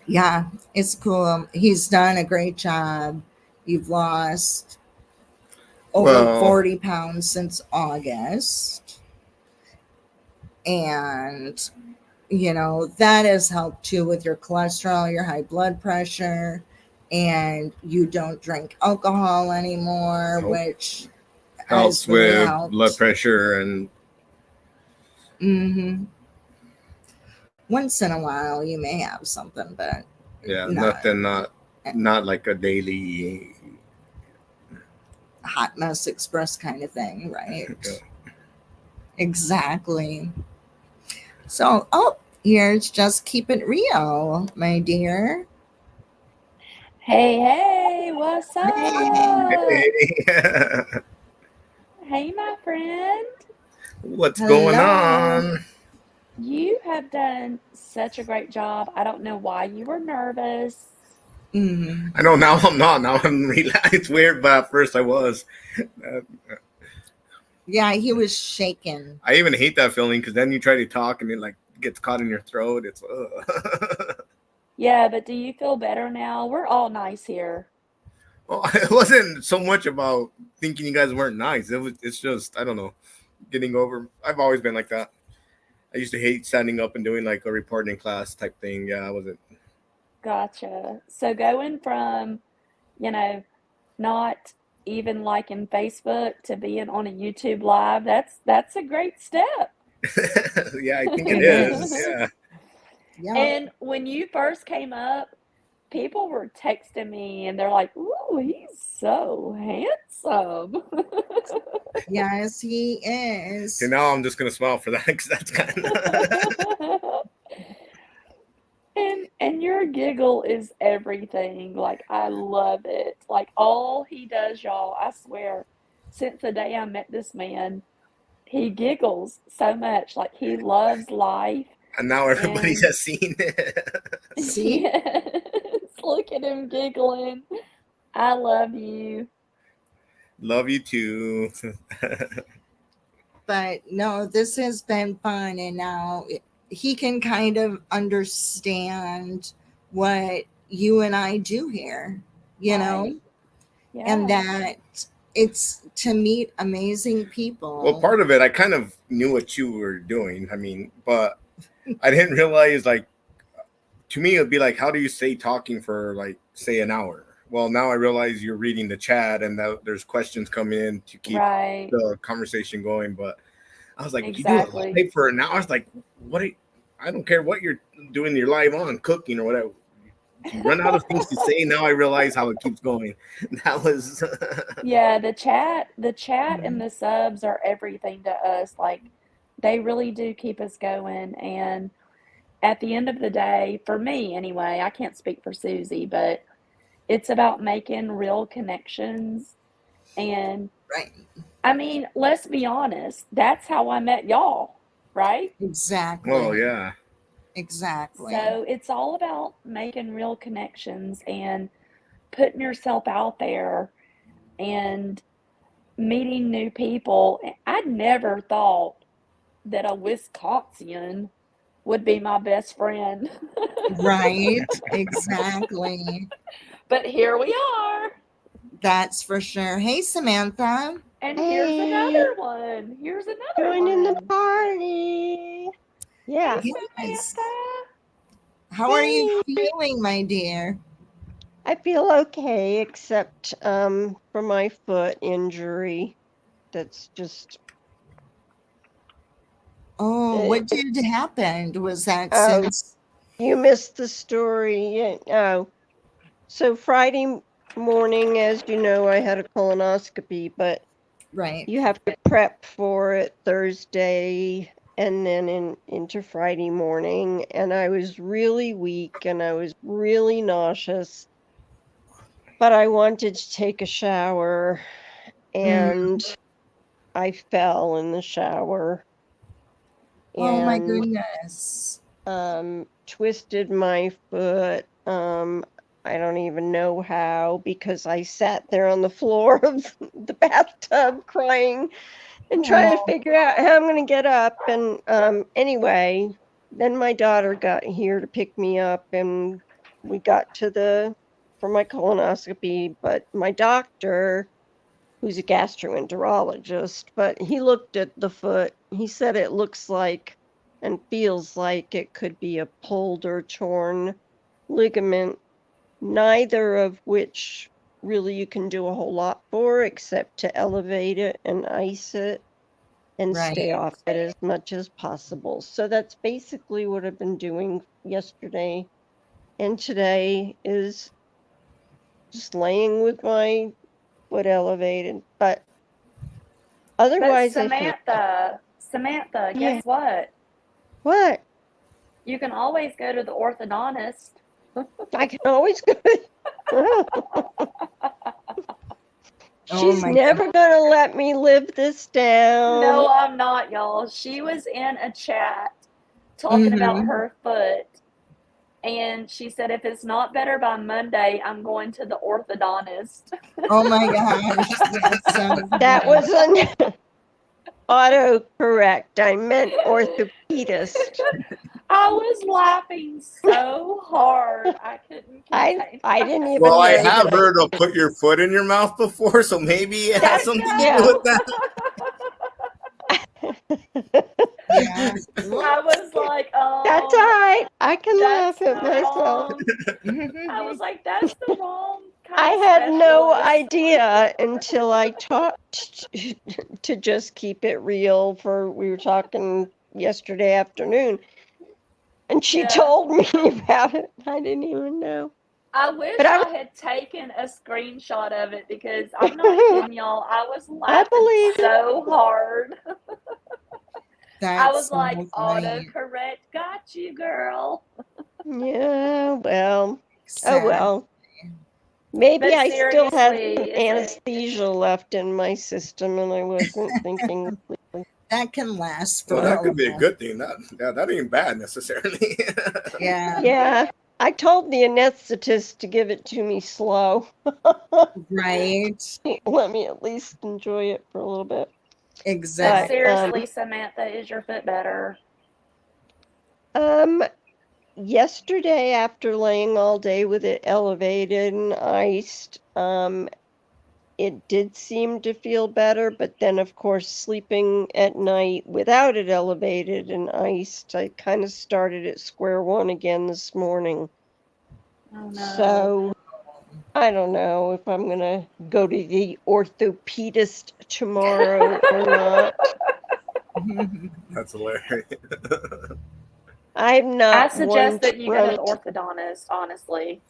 Yeah, it's cool. He's done a great job. You've lost over 40 pounds since August. And, that has helped too with your cholesterol, your high blood pressure, and you don't drink alcohol anymore, which helps has really with blood helped. pressure and Hmm. Once in a while, you may have something, but yeah, not nothing, not like a daily. hot mess express kind of thing, right? Yeah. Exactly. So, oh, here's just keep it real, my dear. Hey, hey, what's Hey, up? Hey, Hey, my friend. what's going hello. on? You have done such a great job. I don't know why you were nervous. Mm. I know now I'm not. Now I'm relaxed. It's weird, but at first I was. Uh, Yeah, he was shaken. I even hate that feeling because then you try to talk and it like gets caught in your throat. It's Yeah, but do you feel better now? We're all nice here. well, it wasn't so much about thinking you guys weren't nice. It's just I don't know, getting over. I've always been like that. I used to hate standing up and doing like a reporting class type thing. Yeah, I wasn't. Gotcha. So going from, you know, not even liking Facebook to being on a YouTube live, that's a great step. Yeah, I think it It is. is. Yeah. Yep. And when you first came up, people were texting me and they're like, "Ooh, he's so handsome." Yes, he Okay, is. now I'm just gonna smile for that because that's kind of. And your giggle is everything. Like I love it. Like all he does, y'all, I swear, since the day I met this man, he giggles so much. Like he loves life And now everybody and has seen it. See? yes, look at him giggling. I love you. Love you too. But no, this has been fun. And now he can kind of understand what you and I do here, you know, Right. and Yeah. that it's to meet amazing Well, people. part of it, I kind of knew what you were doing. I mean, but I didn't realize like to me it'd be like, how do you say talking for like say an hour? Well, now I realize you're reading the chat and that there's questions coming in to keep Right. the conversation going. But I was like, you do it Exactly. live for an hour. I was like, what? I don't care what you're doing. You're live on cooking or whatever. You run out of things to say. Now I realize how it keeps going. That was Yeah, the chat and the subs are everything to us. Like they really do keep us going. And at the end of the day, for me anyway, I can't speak for Susie, but it's about making real connections. And Right. I mean, let's be honest, that's how I met y'all, right? well, Exactly. yeah. Exactly. So it's all about making real connections and putting yourself out there and meeting new people. I never thought that a Wisconsin would be my best friend. Right. Exactly. But here we are. That's for sure. Hey, Samantha. And here's Hey, another one. Here's another joining the one. party. Hey, Yeah. Yes. Samantha. How are you Hey, feeling, my dear? I feel okay except for my foot injury. That's just Oh, uh, what did happen? Was that oh, since? you missed the story. Oh, so Friday morning, as you know, I had a colonoscopy, but Right. you have to prep for it Thursday and then into Friday morning, and I was really weak and I was really nauseous. But I wanted to take a shower Mm. and I fell in the shower Oh my and goodness. twisted my foot. I don't even know how because I sat there on the floor of the bathtub crying and trying to Oh, figure out how I'm going to get up. And anyway, then my daughter got here to pick me up and we got to for my colonoscopy. But my doctor, who's a gastroenterologist, but he looked at the foot. He said it looks like and feels like it could be a pulled or torn ligament, neither of which really you can do a whole lot for except to elevate it and ice it and stay Right. off it as much as possible. So that's basically what I've been doing yesterday and today is just laying with my foot elevated. But But otherwise, I feel Samantha, yeah. guess what? What? You can always go to the orthodontist. I can always go. Oh She's my never gonna let me live this down. No, I'm not, y'all. She was in a chat talking about Mhm. her foot, and she said, if it's not better by Monday, I'm going to the orthodontist. Oh my gosh. That's so That funny. was an autocorrect. I meant orthopedist. I was laughing so hard. I couldn't contain I didn't even Well, I know have that I heard of put your foot in your mouth before, so maybe it has I something to do Yeah. with that. Yeah. I was like, That's all right. I can that's laugh at the myself. wrong. I was like, that's the wrong kind I of had no specialist. idea until I talked to Just Keep It Real we were talking yesterday afternoon, and she Yeah. told me about it. I didn't even know. I wish But I had taken a screenshot of it because I'm not kidding y'all. I was laughing believe it. so hard. I That's was so like, funny. autocorrect, got you, girl. Yeah, well, oh Sad. well. Maybe But I still had seriously, some anesthesia left in my system and I wasn't thinking clearly. That can last for Well, that a could be a while. good thing. That ain't bad necessarily. Yeah. Yeah, I told the anesthetist to give it to me slow. Right. Let me at least enjoy it for a little bit. But Exactly. seriously, Samantha, is your foot better? Yesterday after laying all day with it elevated and iced, it did seem to feel better, but then of course sleeping at night without it elevated and iced, I kind of started at square one again this morning. Oh no. So I don't know if I'm gonna go to the orthopedist tomorrow or not. That's hilarious. I'm I not one suggest that to you go to the run. orthodontist, honestly.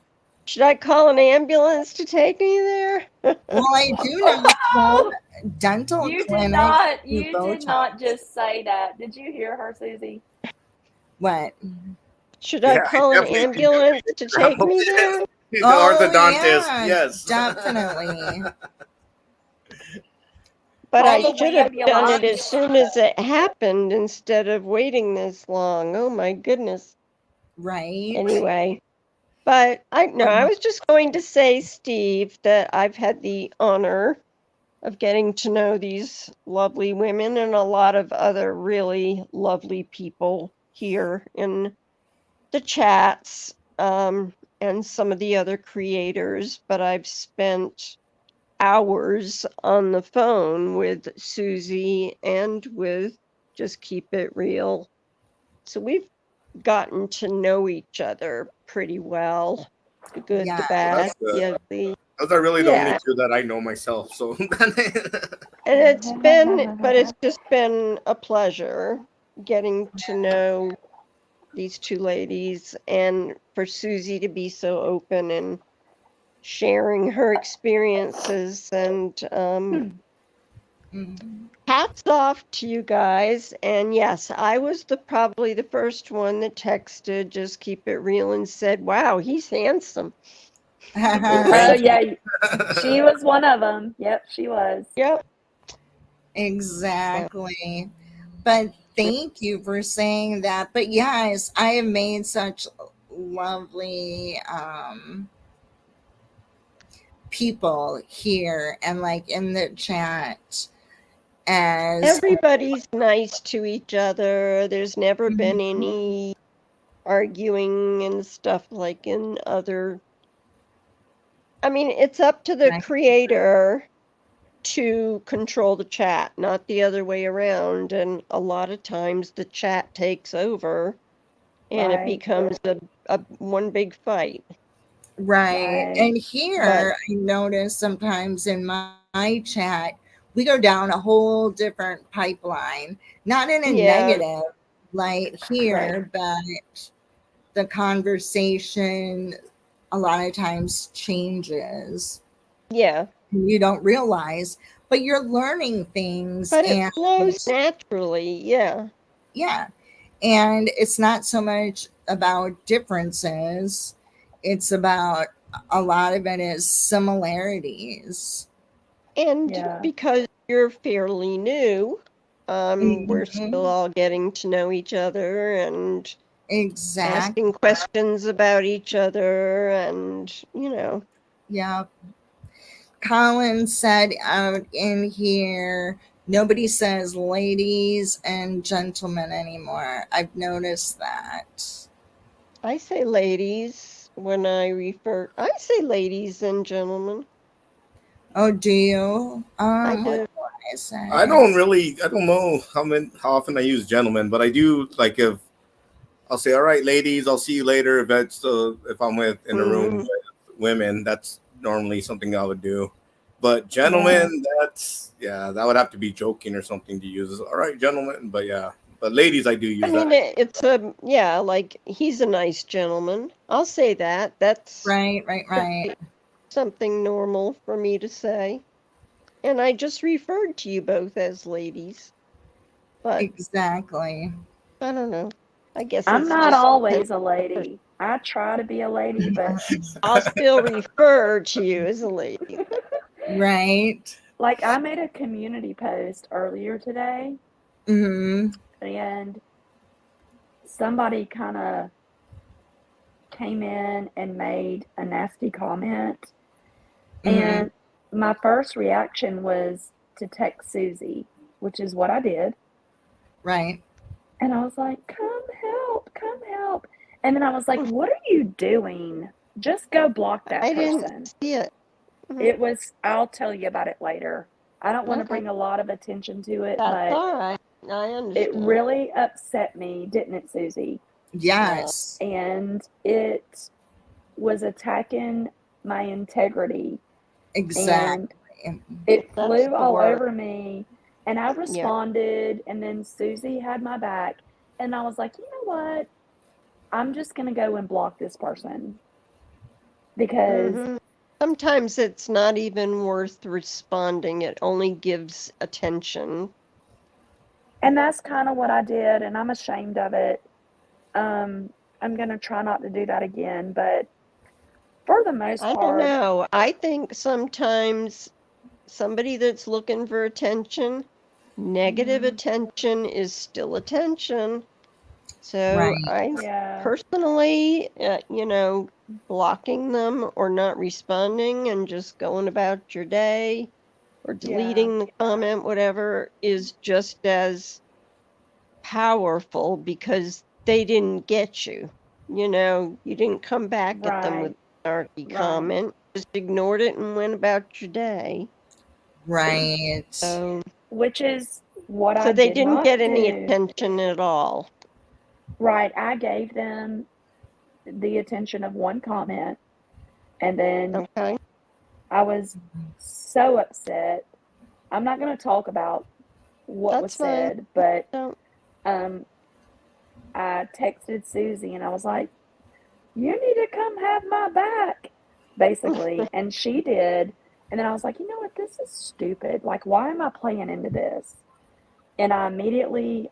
Should I call an ambulance to take me there? Well, I do know some dental You did clinics not do you did Botox. not just say that. Did you hear her, Susie? What? Should I Yeah, call an definitely think ambulance to take me Yes. there? The Oh, orthodontist, yeah, yes. definitely. But I Call the should have done it as ambulance. soon as it happened instead of waiting this long. Oh my goodness. Right. Anyway, but I was just going to say, Steve, that I've had the honor of getting to know these lovely women and a lot of other really lovely people here in the chats, and some of the other creators, but I've spent hours on the phone with Susie and with Just Keep It Real. So we've gotten to know each other pretty well. The good, Yeah. the bad, That's good. the ugly. Those are really the only Yeah. two that I know myself. So And it's just been a pleasure getting to know these two ladies and for Susie to be so open and sharing her experiences. And Mhm. hats off to you guys. And yes, I was probably the first one that texted Just Keep It Real and said, wow, he's handsome. Oh Thank you. yeah, she was one of them. Yep, she was. Yep. Exactly. But thank you for saying that. But yes, I have made such lovely people here and like in the chat as Everybody's nice to each other. There's never been Mhm. any arguing and stuff like in other. I mean, it's up to the Right. creator to control the chat, not the other way around. And a lot of times the chat takes over and it Right. becomes a one big fight. Right. Right. And here I notice sometimes in my chat, we go down a whole different pipeline, not in a Yeah, negative light right. here, but the conversation a lot of times changes. Yeah, You don't realize, but you're learning things. but it And flows naturally. Yeah. yeah, and it's not so much about differences, it's about a lot of it is similarities. And Yeah. because you're fairly new, we're still Mhm. all getting to know each other and Exactly. asking questions about each other and, Yeah. Colin said out in here, nobody says ladies and gentlemen anymore. I've noticed that. I say ladies when I say ladies and gentlemen. Oh, do you? I What do. do I say? I don't know how often I use gentlemen, but I do, like, if I'll say, all right, ladies, I'll see you later. If I'm in a room Mhm. with women, that's normally something I would do. But Yeah. gentlemen, that would have to be joking or something to use. All right, gentlemen, but yeah, but ladies, I do I use mean, that. it's like he's a nice gentleman. I'll say that. That's Right. something normal for me to say. And I just referred to you both as ladies. But Exactly. I don't know. I guess I'm it's not just always a lady. I try to be a lady, but I'll still refer to you as a lady. Right. like I made a community post earlier today Hmm. and somebody kind of came in and made a nasty comment. Hmm. And my first reaction was to text Susie, which is what I did. Right. And I was like, come help, come help. And then I was like, what are you doing? Just go block that I didn't person. see it. I'll tell you about it later. I don't want to Okay. bring a lot of attention to it, That's but all right. I it understand. really upset me, didn't it, Susie? Yeah. Yes. And it was attacking my integrity Exactly. and it That's flew the all word. over me. And I Yeah. responded, and then Susie had my back. And I was like, you know what? I'm just going to go and block this person because, Hmm. Sometimes it's not even worth responding. It only gives attention. and that's kind of what I did, and I'm ashamed of it. Um, I'm going to try not to do that again, but for the most I don't part, know. I think sometimes somebody that's looking for attention, negative mhm, attention is still attention. So Right. I yeah, personally, blocking them or not responding and just going about your day or yeah, deleting the comment, whatever, is just as powerful because they didn't get you. You didn't come back at them with right, a snarky right. comment, just ignored it and went about your day. Right. So, Which is what so I they did didn't not get any do. attention at all. Right. I gave them the attention of one comment, and then Okay, I was so upset. I'm not going to talk about what was that's fine. said, but Don't. um, I texted Susie and I was like, you need to come have my back, basically. And she did. And then I was like, you know what? This is stupid. Like, why am I playing into this? And I immediately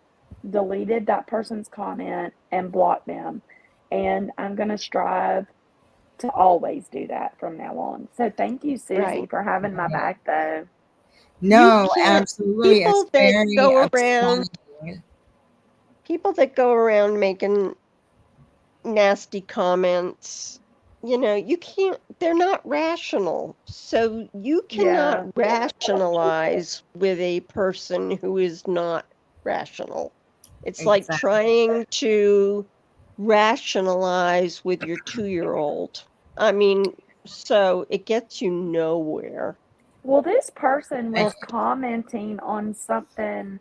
deleted that person's comment and blocked them. And I'm going to strive to always do that from now on. So thank you, Susie, Right. for having my back, though. You No, can't. absolutely. It's People that very go around, upsetting. people that go around making nasty comments, you can't. They're not rational. So you Yeah, cannot rationalize with a person who is not rational. It's like Exactly. trying to rationalize with your 2-year-old. I mean, so it gets you nowhere. well, this person And was commenting on something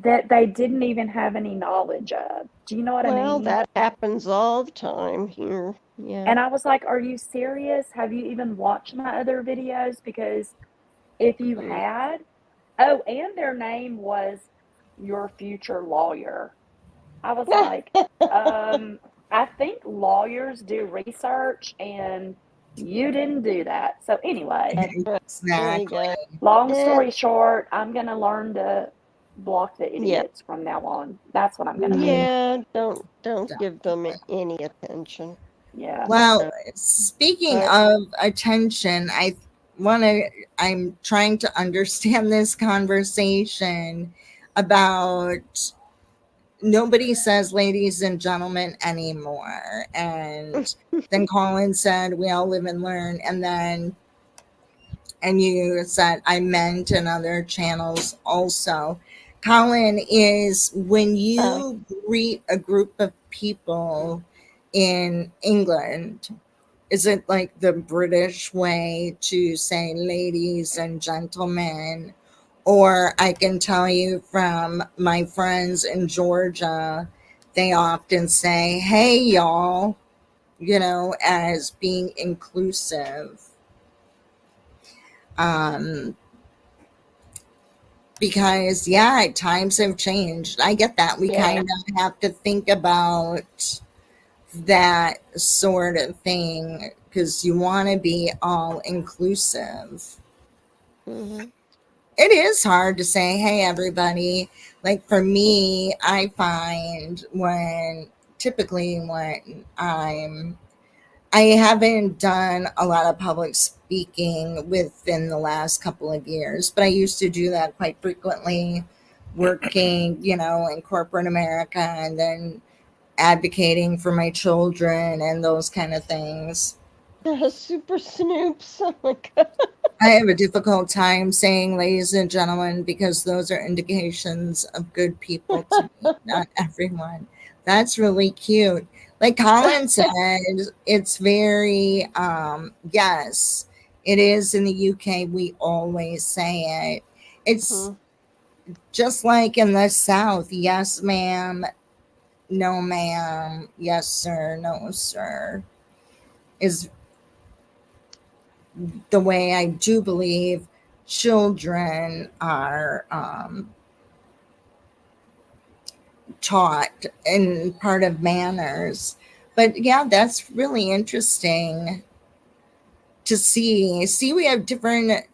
that they didn't even have any knowledge of. Do you know what I Well, mean? that happens all the time here. Yeah. And I was like, "Are you serious? Have you even watched my other videos? Because if you had, oh, and their name was your future lawyer." I was like, I think lawyers do research and you didn't do that. So anyway, That's right. There you Exactly. go. long Eh, story short, I'm going to learn to block the yeah. idiots from now on. That's what I'm going to do. Yeah, don't give them any attention. Yeah. Well, No. speaking But of attention, I'm trying to understand this conversation about nobody says ladies and gentlemen anymore. And then Colin said, we all live and learn. And you said, I meant in other channels also. Colin, is when you greet a group of people in England, is it like the British way to say ladies and gentlemen? Or I can tell you from my friends in Georgia, they often say, hey, y'all, as being inclusive. Um, because, yeah, times have changed. I get that. We yeah. kind of have to think about that sort of thing because you want to be all inclusive. Hmm. It is hard to say, hey, everybody. Like for me, I find typically when I haven't done a lot of public speaking within the last couple of years, but I used to do that quite frequently, working, in corporate America and then advocating for my children and those kind of things. Super Snoops. Oh my God. I have a difficult time saying ladies and gentlemen because those are indications of good people to me, not everyone. That's really cute. Like Colin said, it's very, yes, it is in the UK. We always say it. It's just like in the South. Yes, ma'am. No, ma'am. Yes, sir. No, sir. Is the way I do believe children are taught in part of manners. But yeah, that's really interesting to see. See, we have different,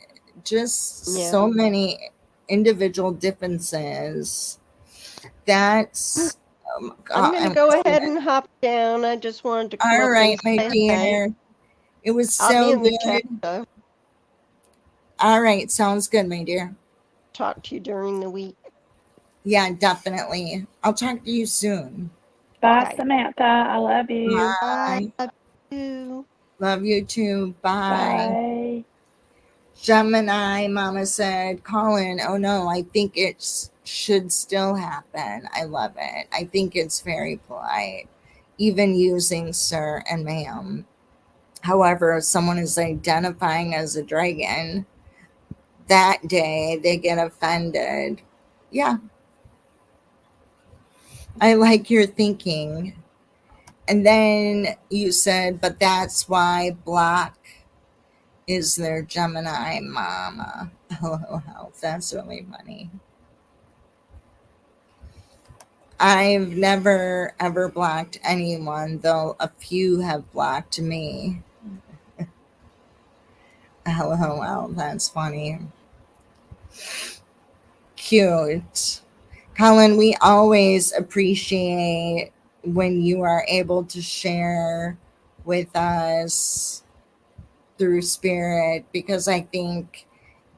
just Yeah. so many individual differences. That's, I'm going to go ahead and hop down. I just wanted to come all up right, and my say hi. dear. It was I'll be so in the chat, good. though. All right, sounds good, my dear. Talk to you during the week. Yeah, definitely. I'll talk to you soon. Bye, Okay. Samantha. I love you. Bye. Bye. Love you. Love you too. Bye. Bye. Gemini, Mama said, Colin, oh no, I think it should still happen. I love it. I think it's very polite, even using sir and ma'am. However, if someone is identifying as a dragon, that day they get offended. Yeah, I like your thinking. And then you said, but that's why Black is their Gemini mama. Oh, that's really funny. I've never ever blocked anyone, though a few have blocked me. LOL, that's funny. Cute. Colin, we always appreciate when you are able to share with us through spirit because I think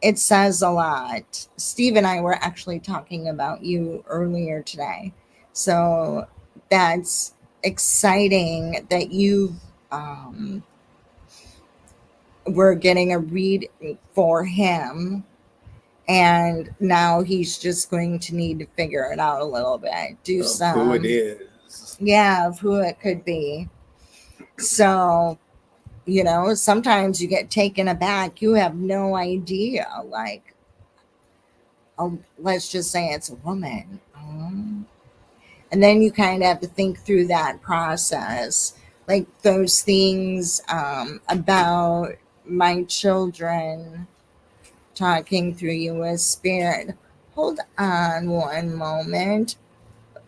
it says a lot. Steve and I were actually talking about you earlier today. So that's exciting that you were getting a read for him. And now he's just going to need to figure it out a little bit. Do Of some. who it is. Yeah, of who it could be. So, sometimes you get taken aback. You have no idea. Like, let's just say it's a woman. And then you kind of have to think through that process, like those things about my children talking through you as spirit. Hold on one moment.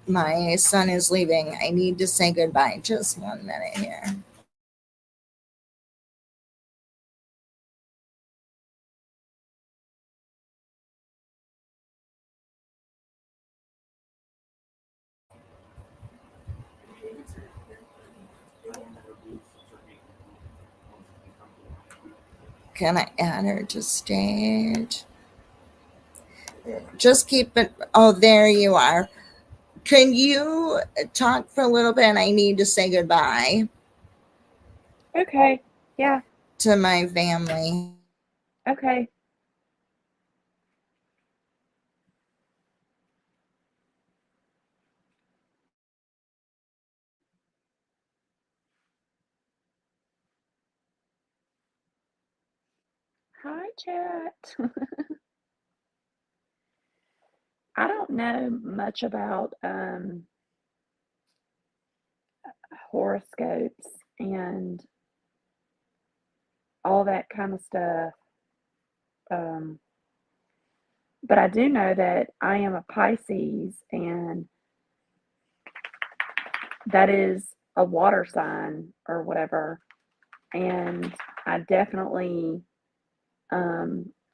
My son is leaving. I need to say goodbye. Just 1 minute here. Can I add her to stage? Just keep it. Oh, there you are. Can you talk for a little bit? I need to say goodbye Okay. Yeah. to my family. Okay. Hi, chat. I don't know much about horoscopes and all that kind of stuff. Um, but I do know that I am a Pisces, and that is a water sign or whatever. And I definitely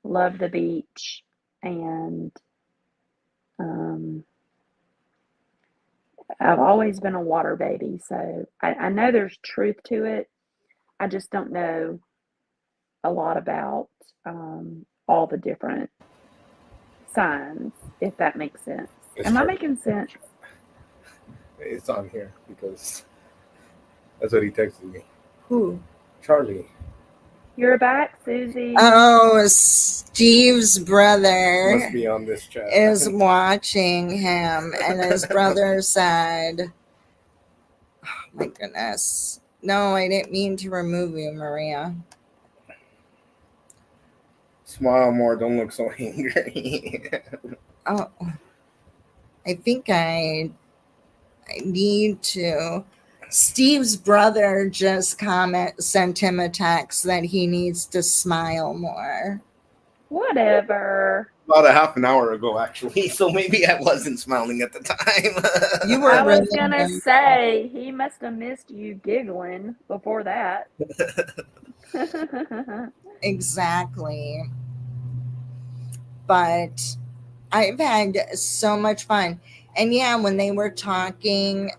love the beach, and um, I've always been a water baby. So I know there's truth to it. I just don't know a lot about all the different signs, if that makes sense. It's Am I hard. making sense? It's on here because that's what he texted me. Who? Charlie. You're back, Susie. Oh, Steve's brother Must be on this chat. is watching him, and his brother said, oh, my goodness. No, I didn't mean to remove you, Maria. Smile more, don't look so angry. Oh, I think I need to. Steve's brother just sent him a text that he needs to smile more. Whatever. About a half an hour ago, actually. So maybe I wasn't smiling at the time. You were I was really gonna say he must have missed you giggling before that. exactly. But I've had so much fun. And yeah, when they were talking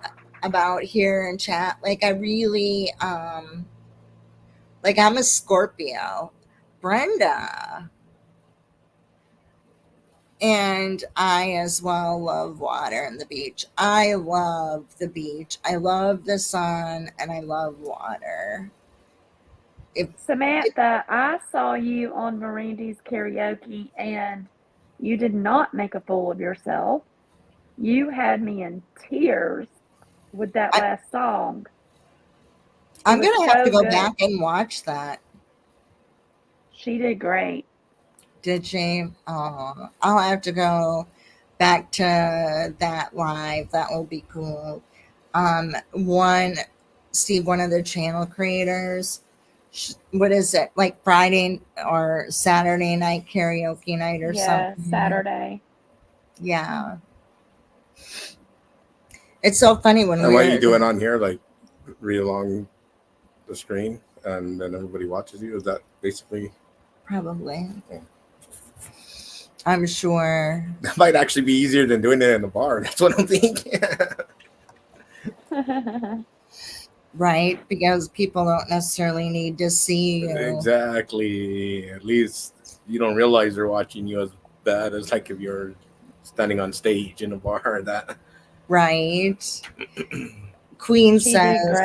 about here in chat, like I really like I'm a Scorpio. Brenda. And I as well love water and the beach. I love the beach. I love the sun and I love water. Samantha, I saw you on Mirandy's karaoke and you did not make a fool of yourself. You had me in tears with that last song. I'm It was going to have to so go good. back and watch that. She did great. Did she? Oh, I'll have to go back to that live. That will be cool. One of the channel creators, what is it, like Friday or Saturday night karaoke night or something? Saturday. Yeah. It's so funny when And what you doing on here, like read along the screen and then everybody watches you? Is that basically? Probably. Yeah. I'm sure. That might actually be easier than doing it in a bar. That's what I'm thinking. Right? Because people don't necessarily need to see you. Exactly. At least you don't realize they're watching you as bad as like if you're standing on stage in a bar or that. Right. Queen She says, did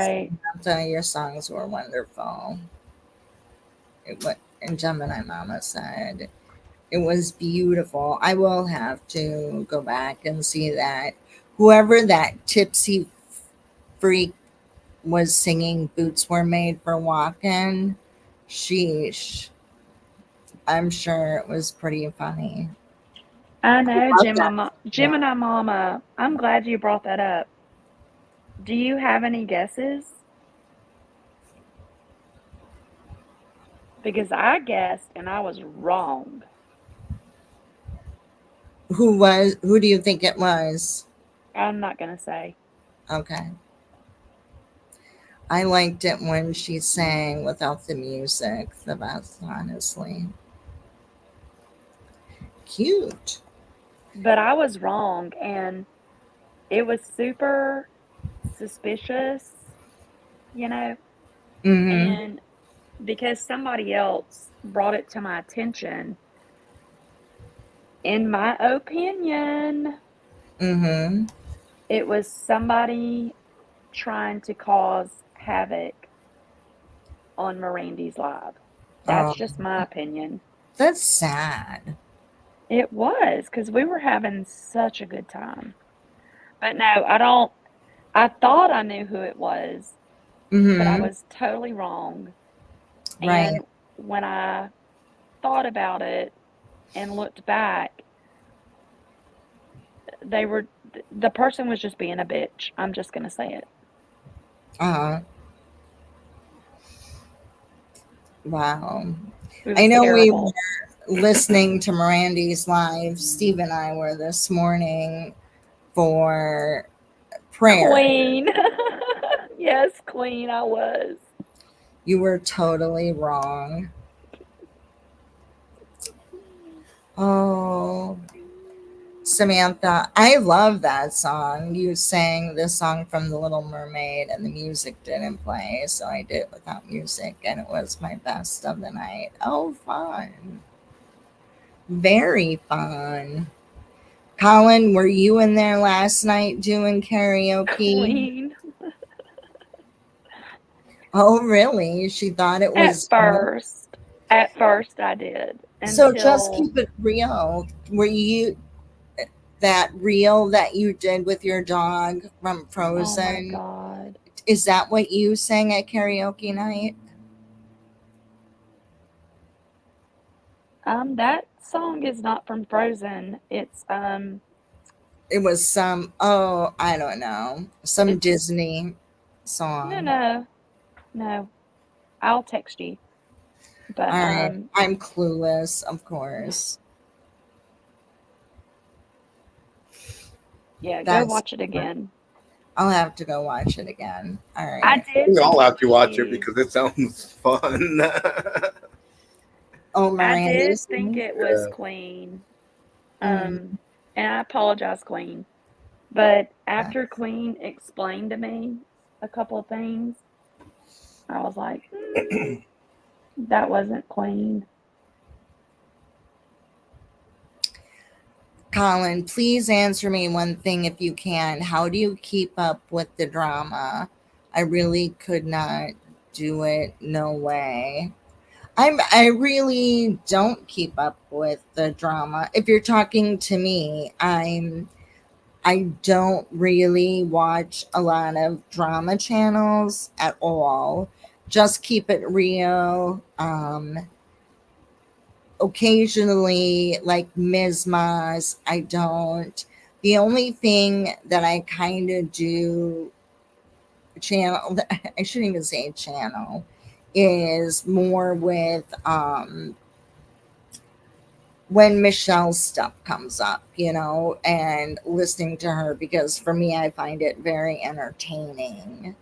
great. your songs were wonderful. And Gemini Mama said, it was beautiful. I will have to go back and see that. Whoever that tipsy freak was singing Boots Were Made for Walking, sheesh. I'm sure it was pretty funny. I know, Love that. Gemini Mama. I'm glad you brought that up. Do you have any guesses? Because I guessed and I was wrong. Who do you think it was? I'm not gonna say. Okay. I liked it when she sang without the music the best, honestly. Cute. But I was wrong, and it was super suspicious, you know, Mm-hmm. and because somebody else brought it to my attention, in my opinion, Mm-hmm. it was somebody trying to cause havoc on Mirandy's live. Oh, That's just my opinion. that's sad. It was because we were having such a good time. But no, I don't. I thought I knew who it was, but I Mm-hmm. was totally wrong. Right. And when I thought about it and looked back, they were the person was just being a bitch. I'm just gonna say it. Uh, wow. It I was know we were terrible. listening to Mirandy's live. Steve and I were this morning for prayer. Queen. Yes, Queen, I was. You were totally wrong. Oh, Samantha, I love that song. You sang this song from The Little Mermaid and the music didn't play, so I did it without music and it was my best of the night. Oh, fun. Very fun. Colin, were you in there last night doing karaoke? Queen. Oh, really? She thought it At was. first. At first I did. So just Until keep it real. Were you that reel that you did with your dog from oh my Frozen? God. Is that what you sang at karaoke night? That song is not from Frozen. It was some, oh, I don't know, some It's Disney no, song. no, no. I'll text you. But All right. I'm clueless, of course. yeah, go That's, watch it again. I'll have to go watch it again. All I right. did We think all it have to was watch it you. because it sounds fun. Oh, I did Miranda's. think it was Yeah. Queen. Mm, And I apologize, Queen. But yeah. after Queen explained to me a couple of things, I was like, that wasn't Queen. Colin, please answer me one thing if you can. How do you keep up with the drama? I really could not do it. No way. I really don't keep up with the drama. If you're talking to me, I don't really watch a lot of drama channels at all. Just keep it real. Occasionally, like Ms. Maz, I don't. The only thing that I kind of do channel, I shouldn't even say channel, is more with when Michelle's stuff comes up, and listening to her because for me, I find it very entertaining.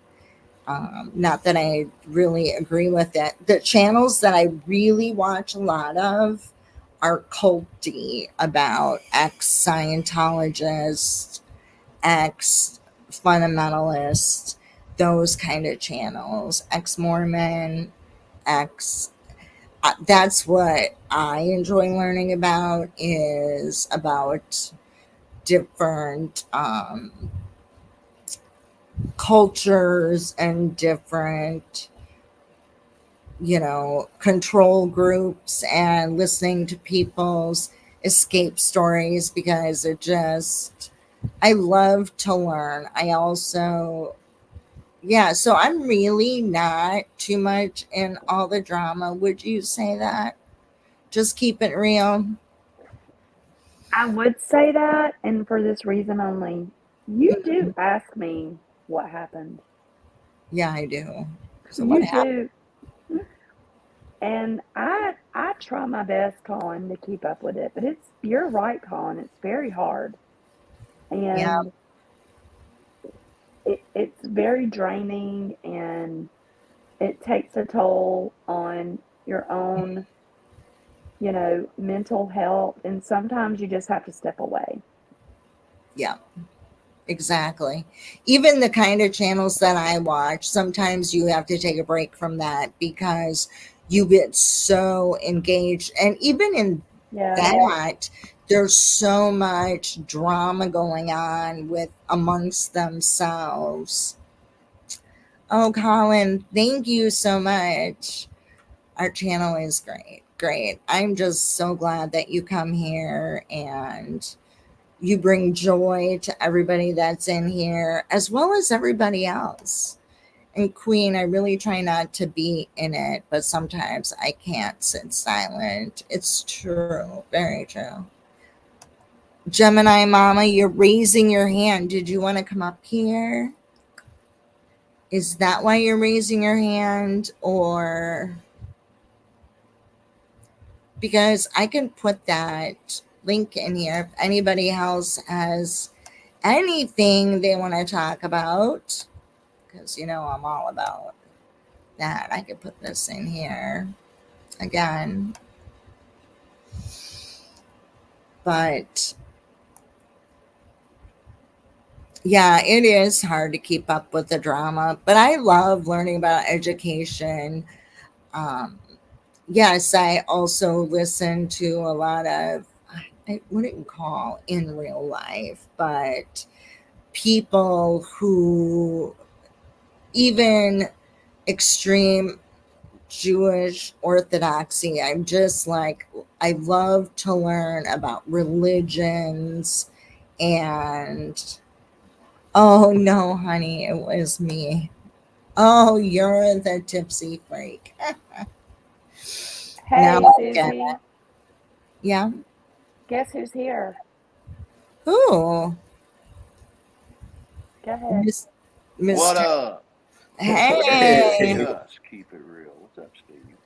Not that I really agree with it. The channels that I really watch a lot of are culty about ex Scientologists, ex fundamentalists, those kind of channels, ex Mormon, ex. That's what I enjoy learning about is about different cultures and different control groups and listening to people's escape stories because I love to learn. I also, yeah, so I'm really not too much in all the drama. Would you say that? Just keep it real. I would say that, and for this reason only. You do ask me what happened. Yeah, I do. So what You happened? do. And I try my best, Colin, to keep up with it. But you're right, Colin. It's very hard. Yeah, And it's very draining, and it takes a toll on your own, mental health. And sometimes you just have to step away. yeah, exactly. Even the kind of channels that I watch, sometimes you have to take a break from that because you get so engaged. And even in Yeah. that, there's so much drama going on with amongst themselves. Oh, Colin, thank you so much. Our channel is great. Great. I'm just so glad that you come here and you bring joy to everybody that's in here, as well as everybody else. And Queen, I really try not to be in it, but sometimes I can't sit silent. It's true. Very true. Gemini Mama, you're raising your hand. Did you want to come up here? Is that why you're raising your hand? Or because I can put that link in here if anybody else has anything they want to talk about, because I'm all about that. I could put this in here again, but yeah, it is hard to keep up with the drama, but I love learning about education. Yes, I also listen to a lot of, I wouldn't call in real life, but people who even extreme Jewish orthodoxy. I'm just like, I love to learn about religions. And oh no, honey, it was me. Oh, you're the tipsy freak. Now Hey, I get it. Susie, Yeah. guess who's here? Ooh, Go ahead. What Mr. up? Hey. Just keep it real. What's up, Steve?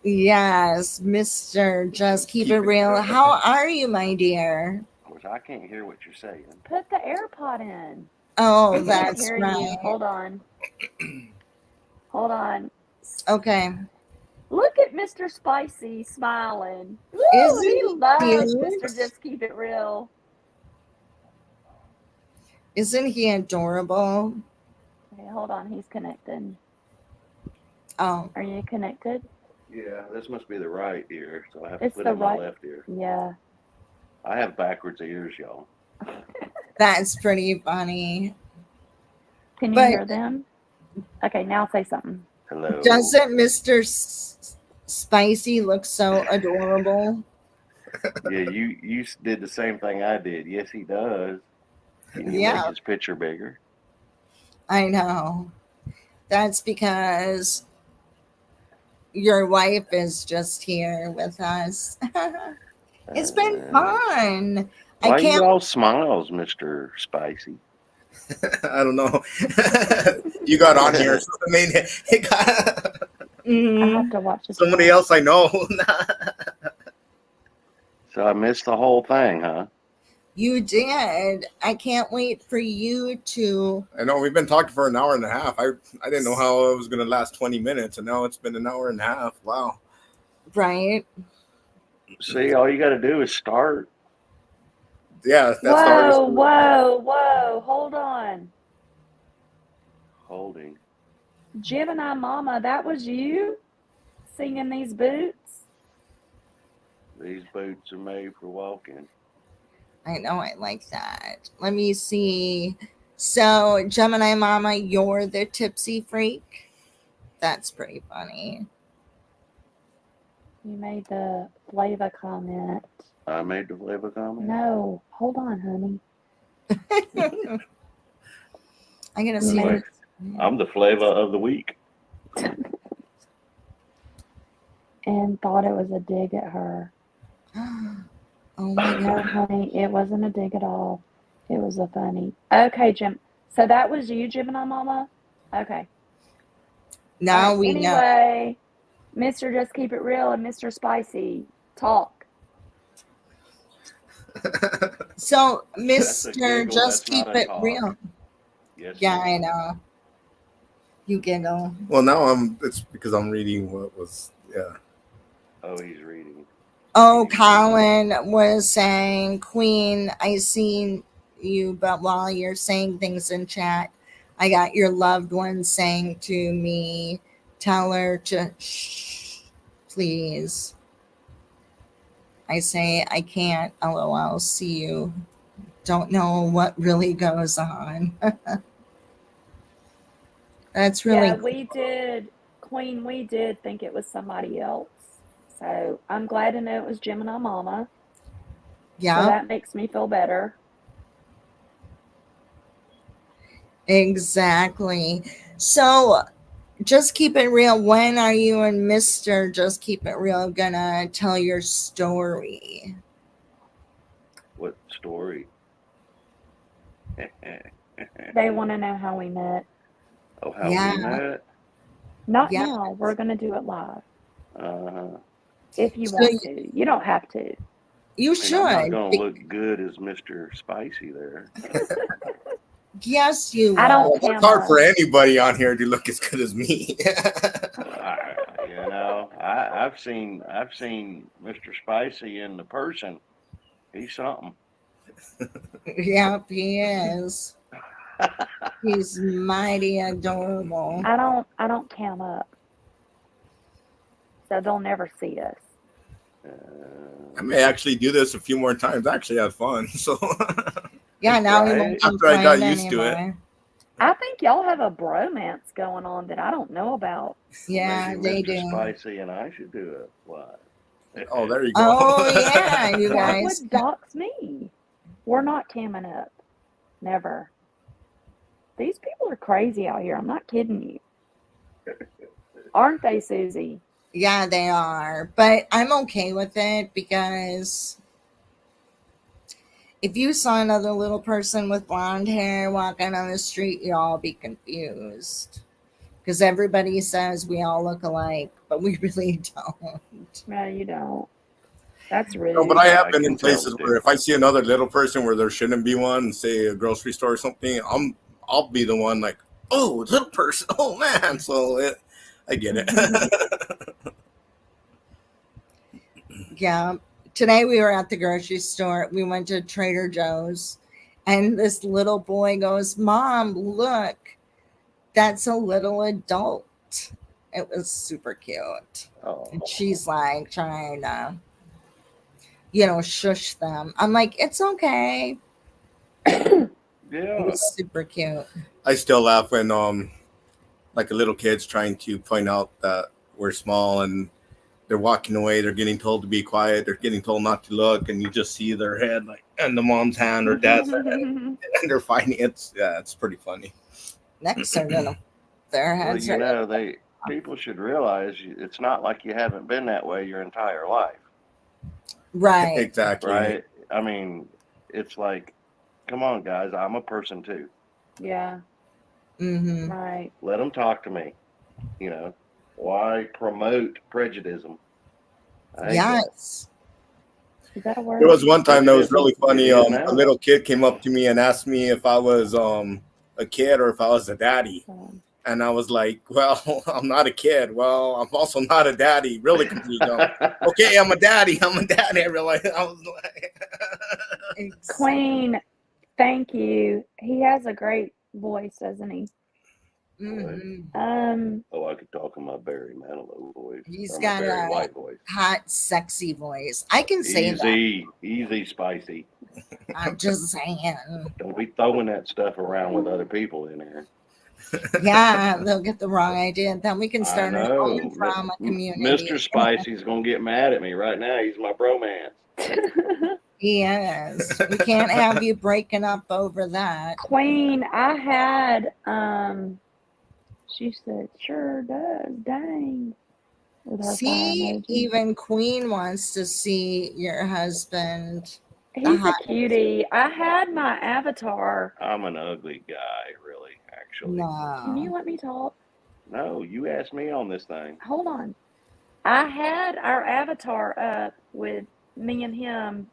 Yes, Mr. Just Keep It Real. How are you, my dear? Of course, I can't hear what you're saying. Put the AirPod in. Oh, I can't that's hear right. you. Hold on. Hold on. Okay. Look at Mr. Spicy smiling. Woo, Isn't he he loves cute? Mr. Just Keep It Real. Isn't he adorable? Okay, hold on. He's connected. Oh, Are you connected? Yeah, this must be the right ear, so I have to It's put the in my right. left ear. Yeah. I have backwards ears, y'all. that's pretty funny. Can you But hear them? Okay, now say something. Hello. doesn't Mr. Spicy look so adorable? Yeah, you did the same thing I did. Yes, he does. Can you Yeah, make his picture bigger? I know. That's because your wife is just here with us. It's been fun. I Why you can't. all smiles, Mr. Spicy? I don't know. You got on here. So I mean, it got I Mhm. have to watch the somebody chat. else I know. So I missed the whole thing, huh? You did. I can't wait for you to. I know we've been talking for an hour and a half. I didn't know how it was going to last 20 minutes, and now it's been an hour and a half. Wow. Right. See, all you got to do is start. Yeah, that's the hardest. Whoa. Hold on. Holding. Gemini Mama, that was you singing these boots? These boots are made for walking. I know, I like that. Let me see. So, Gemini Mama, you're the tipsy freak. That's pretty funny. You made the Flava comment. I made the flavor comment. No, hold on, honey. I'm gonna You see. made I'm the flavor of the week. and thought it was a dig at her. Oh my No, God. honey, it wasn't a dig at all. It was a funny. Okay, Jim. So that was you, Gemini Mama? Okay. All Now right. we know. Anyway, Mr. Just Keep It Real and Mr. Spicy, talk. So, That's a Mr. giggle. Just That's Keep not a It talk. Real. Yes, Yeah, ma'am. I know. You giggle. Well, now it's because I'm reading what was, yeah. Oh, he's reading. Oh, Colin was saying, Queen, I seen you, but while you're saying things in chat, I got your loved one saying to me, tell her to shh, please. I say, I can't, LOL, see you. Don't know what really goes on. That's really Yeah, we did, Queen, we did think it was somebody else. So I'm glad to know it was Gemini Mama. So yeah, that makes me feel better. exactly. So just keep it real. When are you and Mr. Just Keep It Real gonna tell your story? What story? They want to know how we met. Oh, how Yeah. we met? Not Yeah. now. We're going to do it live. Uh, If you So want to. You don't have to. you I mean, I'm not should. going to look good as Mr. Spicy there. Yes, you I will. don't It's cam hard up. for anybody on here to look as good as me. I've seen Mr. Spicy in the person. He's something. Yep, he is. He's mighty adorable. I don't cam up. So they'll never see us. I may actually do this a few more times. I actually had fun. So Yeah, now he Right? won't After I got complain used to it. anymore. I think y'all have a bromance going on that I don't know about. Yeah, Maybe they Mr. do. Spicy and I should do it. What? Oh, there you go. Oh yeah, you That guys. would dox me. We're not camming up. Never. These people are crazy out here. I'm not kidding you. Aren't they, Susie? Yeah, they are. But I'm okay with it because if you saw another little person with blonde hair walking on the street, you'd all be confused. Because everybody says we all look alike, but we really don't. No, you don't. That's rude. No, but I have I been can in tell places the where if I see another little person where there shouldn't be one, say a grocery store or something, I'll be the one like, oh, little person, oh man. So I get it. Yeah. Today we were at the grocery store. We went to Trader Joe's, and this little boy goes, Mom, look, that's a little adult. It was super cute. Oh, And she's like trying to, shush them. I'm like, it's okay. It yeah. was super cute. I still laugh when like a little kid's trying to point out that we're small and they're walking away, they're getting told to be quiet, they're getting told not to look, and you just see their head like in the mom's hand or dad's hand, and they're fighting. It's pretty funny. Next, they're gonna their Well, heads you are know, people should realize it's not like you haven't been that way your entire life, right. Exactly. right? I mean, it's like, come on, guys, I'm a person too. Yeah, Mm-hmm. right. Let them talk to me. You know, why promote prejudice? I hate that. Yes. Is that a word? There was one time that was really It funny. is A now. little kid came up to me and asked me if I was a kid or if I was a daddy. And I was like, well, I'm not a kid. Well, I'm also not a daddy. Really confused. Okay, I'm a daddy. I realized I was like, Queen, thank you. He has a great voice, doesn't he? Mhm. Oh, I could talk in my Barry Manilow voice. He's or got my Barry a White voice. hot, sexy voice. I can say that. Easy, Spicy. I'm just saying. Don't be throwing that stuff around with other people in there. Yeah, they'll get the wrong idea. Then we can I start our know. own trauma community. Mr. Spicy's gonna get mad at me right now. He's my bromance. He is. We can't have you breaking up over that. Queen, I had she said, sure does, dang. with her fire See, emoji. even Queen wants to see your husband. He's a cutie. I had my avatar. I'm an ugly guy, really, actually. Can you No. let me talk? No, you asked me on this thing. Hold on. I had our avatar up with me and him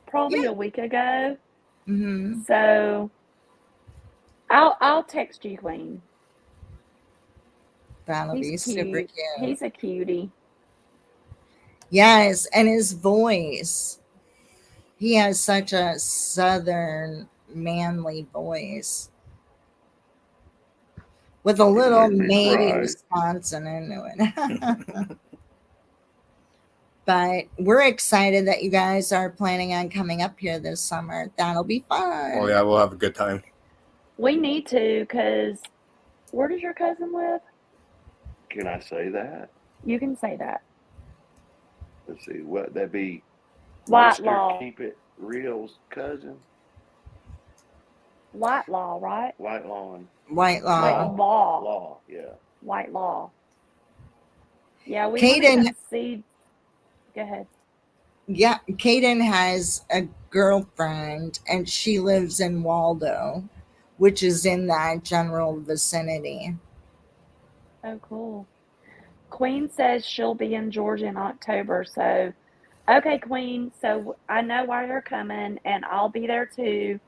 probably Yeah. a week ago. Mm-hmm. So I'll text you, Queen. That'll be He's super cute. cute. He's a cutie. Yes, and his voice. He has such a southern manly voice with a little maybe Right. Wisconsin into it. But we're excited that you guys are planning on coming up here this summer. That'll be fun. Oh yeah, we'll have a good time. We need to, because where does your cousin live? Can I say that? You can say that. Let's see. What that'd be? White Mr. Law. Keep It Real's cousin, White Law, right? White Lawn. White White Law. Law. Law. Yeah. White Law. Yeah, we want to Caden, come see. Go ahead. yeah, Caden has a girlfriend and she lives in Waldo, which is in that general vicinity. Oh, cool. Queen says she'll be in Georgia in October. So, okay, Queen. So I know why you're coming, and I'll be there too.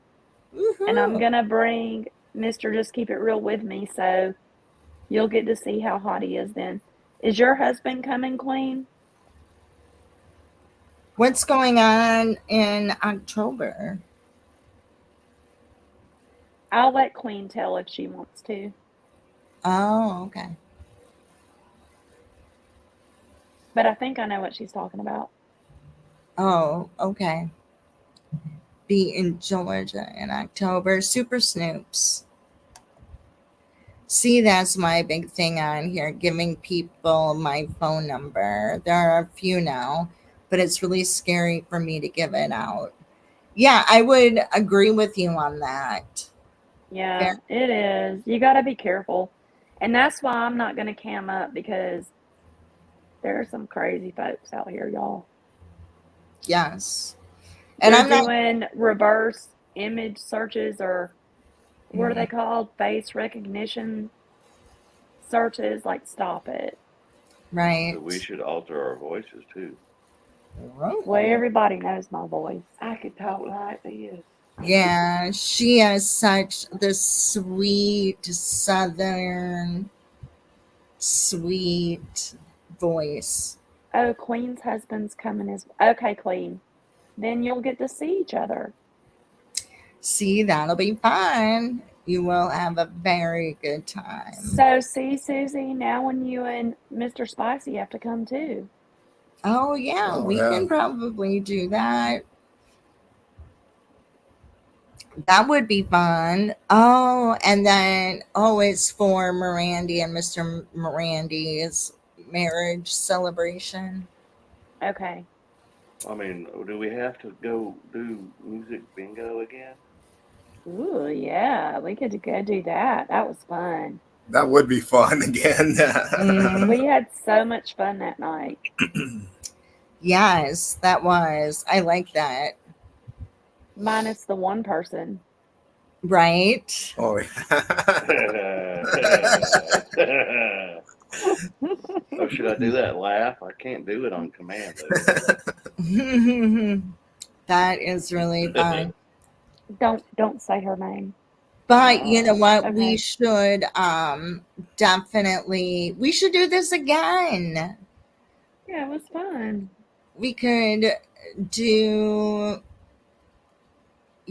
And I'm Woohoo. going to bring Mr. Just Keep It Real with me. So you'll get to see how hot he is then. Is your husband coming, Queen? What's going on in October? I'll let Queen tell if she wants to. Oh, okay. But I think I know what she's talking about. Oh, okay. Be in Georgia in October. Super Snoops. See, that's my big thing on here, giving people my phone number. There are a few now, but it's really scary for me to give it out. Yeah, I would agree with you on that. Yeah, it is. You got to be careful. And that's why I'm not going to cam up, because there are some crazy folks out here, y'all. Yes. And They're I'm not doing reverse image searches, or what are they called? Face recognition searches. Like, stop it. right. So we should alter our voices too. Well, everybody knows my voice. I could talk like this. Yeah, she has such the sweet southern sweet voice. Oh, Queen's husband's coming as okay, Queen. Then you'll get to see each other. See, that'll be fun. You will have a very good time. So, see, Susie, now when you and Mr. Spicy have to come too. Oh, yeah, Oh, we yeah. can probably do that. That would be fun. Oh, and then, it's for Mirandy and Mr. Mirandy's marriage celebration. Okay. I mean, do we have to go do music bingo again? Ooh, yeah, we could go do that. That was fun. That would be fun again. Mhm. We had so much fun that night. Yes, that was. I like that. Minus the one person. Right? Oh, Oh, should I do that laugh? I can't do it on command. That is really fun. Don't say her name. But you know what? Okay. We should definitely we should do this again. Yeah, it was fun. We could do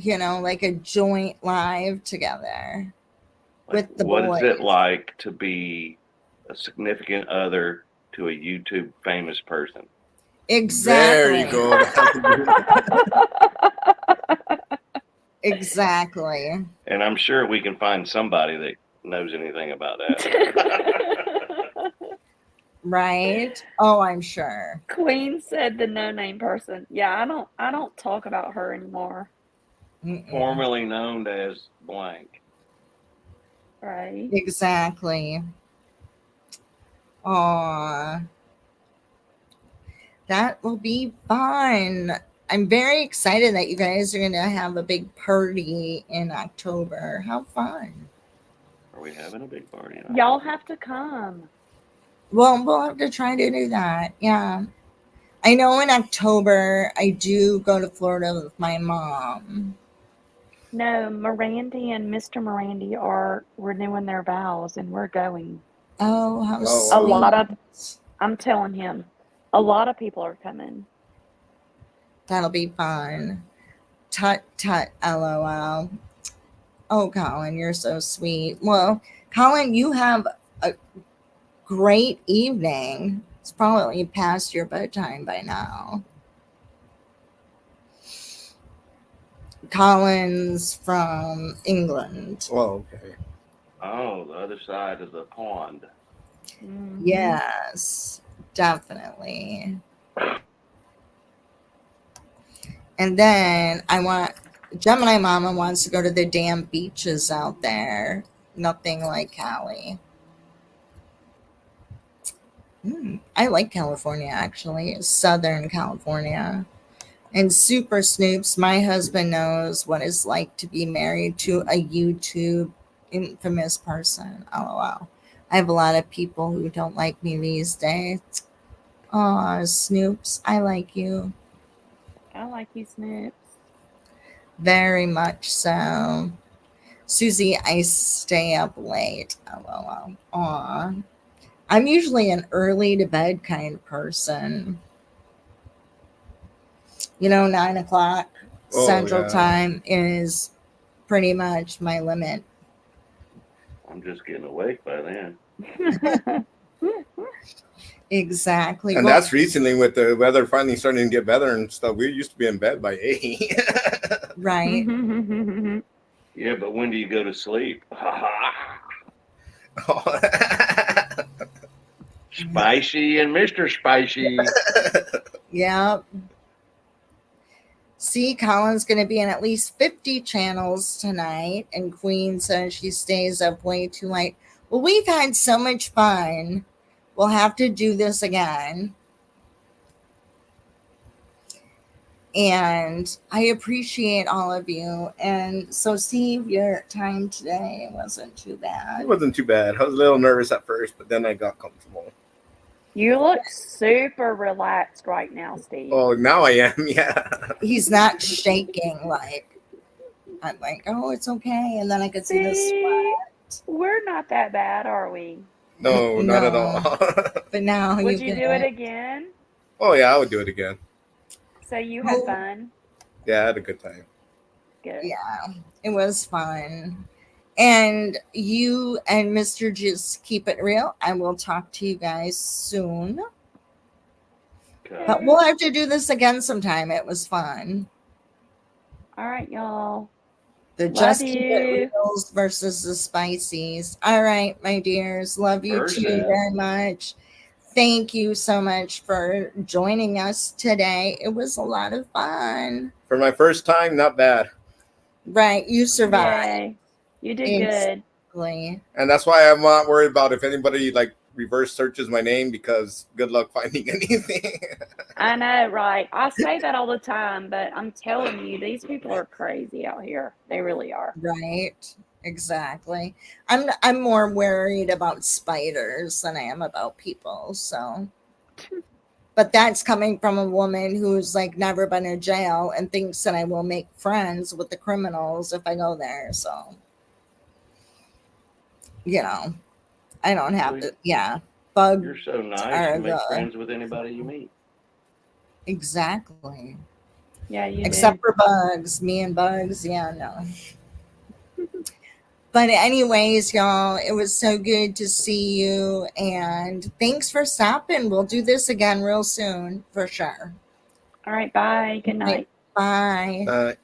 like a joint live together with the What boys. is it like to be a significant other to a YouTube famous person? Exactly. there you go. Exactly. And I'm sure we can find somebody that knows anything about that. Right? Oh, I'm sure. Queen said the no-name person. Yeah, I don't talk about her anymore. Mm-mm. Formerly known as blank. Right. Exactly. Aw, that will be fun. I'm very excited that you guys are going to have a big party in October. How fun. Are we having a big party? Y'all have to come. Well, we'll have to try to do that. Yeah. I know in October I do go to Florida with my mom. No, Mirandy and Mr. Mirandy are renewing their vows and we're going. Oh, how Oh, sweet. A lot of, I'm telling him, a lot of people are coming. That'll be fun. Tut tut, lol. Oh, Colin, you're so sweet. Well, Colin, you have a great evening. It's probably past your bedtime by now. Colin's from England. Oh, okay. Oh, the other side of the pond. Mhm. Yes, definitely. And then Gemini Mama wants to go to the damn beaches out there. Nothing like Cali. I like California, actually. Southern California. And Super Snoops, my husband knows what it's like to be married to a YouTube infamous person. LOL. I have a lot of people who don't like me these days. Aw, Snoops, I like you. I like you, Snoops. Very much so. Susie, I stay up late. LOL. Aw. I'm usually an early to bed kind of person. 9 o'clock Oh, Central yeah. Time is pretty much my limit. I'm just getting awake by then. Exactly. And Well, that's recently with the weather finally starting to get better and stuff. We used to be in bed by 8. right. Yeah, but when do you go to sleep? Spicy and Mr. Spicy. Yep. See, Colin's going to be in at least 50 channels tonight, and Queen says she stays up way too late. Well, we've had so much fun. We'll have to do this again. And I appreciate all of you. And so, Steve, your time today wasn't too bad. It wasn't too bad. I was a little nervous at first, but then I got comfortable. You look super relaxed right now, Steve. Oh, now I am. Yeah. He's not shaking like I'm like, oh, it's okay. And then I could see the sweat. We're not that bad, are we? No, not at No. all. But now Would you you can do it again? Oh, yeah, I would do it again. So you had Oh. fun? Yeah, I had a good time. Good. Yeah, it was fun. And you and Mr. Just Keep It Real. I will talk to you guys soon. Okay. But we'll have to do this again sometime. It was fun. All right, y'all. The Love Just Keep It you. Reals versus the Spicies. All right, my dears. Love you too Versus. very much. Thank you so much for joining us today. It was a lot of fun. For my first time, not bad. Right, you survived. Yay. You did good. Exactly. And that's why I'm not worried about if anybody like reverse searches my name, because good luck finding anything. I know, right? I say that all the time, but I'm telling you, these people are crazy out here. They really are. Right. Exactly. I'm more worried about spiders than I am about people. So, but that's coming from a woman who's like never been in jail and thinks that I will make friends with the criminals if I go there. So, I don't have to. Yeah, bug. You're so nice. Are You make the- friends with anybody you meet. Exactly. Yeah, you Except do. for bugs, me and bugs. Yeah, no. But anyways, y'all, it was so good to see you, and thanks for stopping. We'll do this again real soon for sure. All right, bye. Good night. Bye.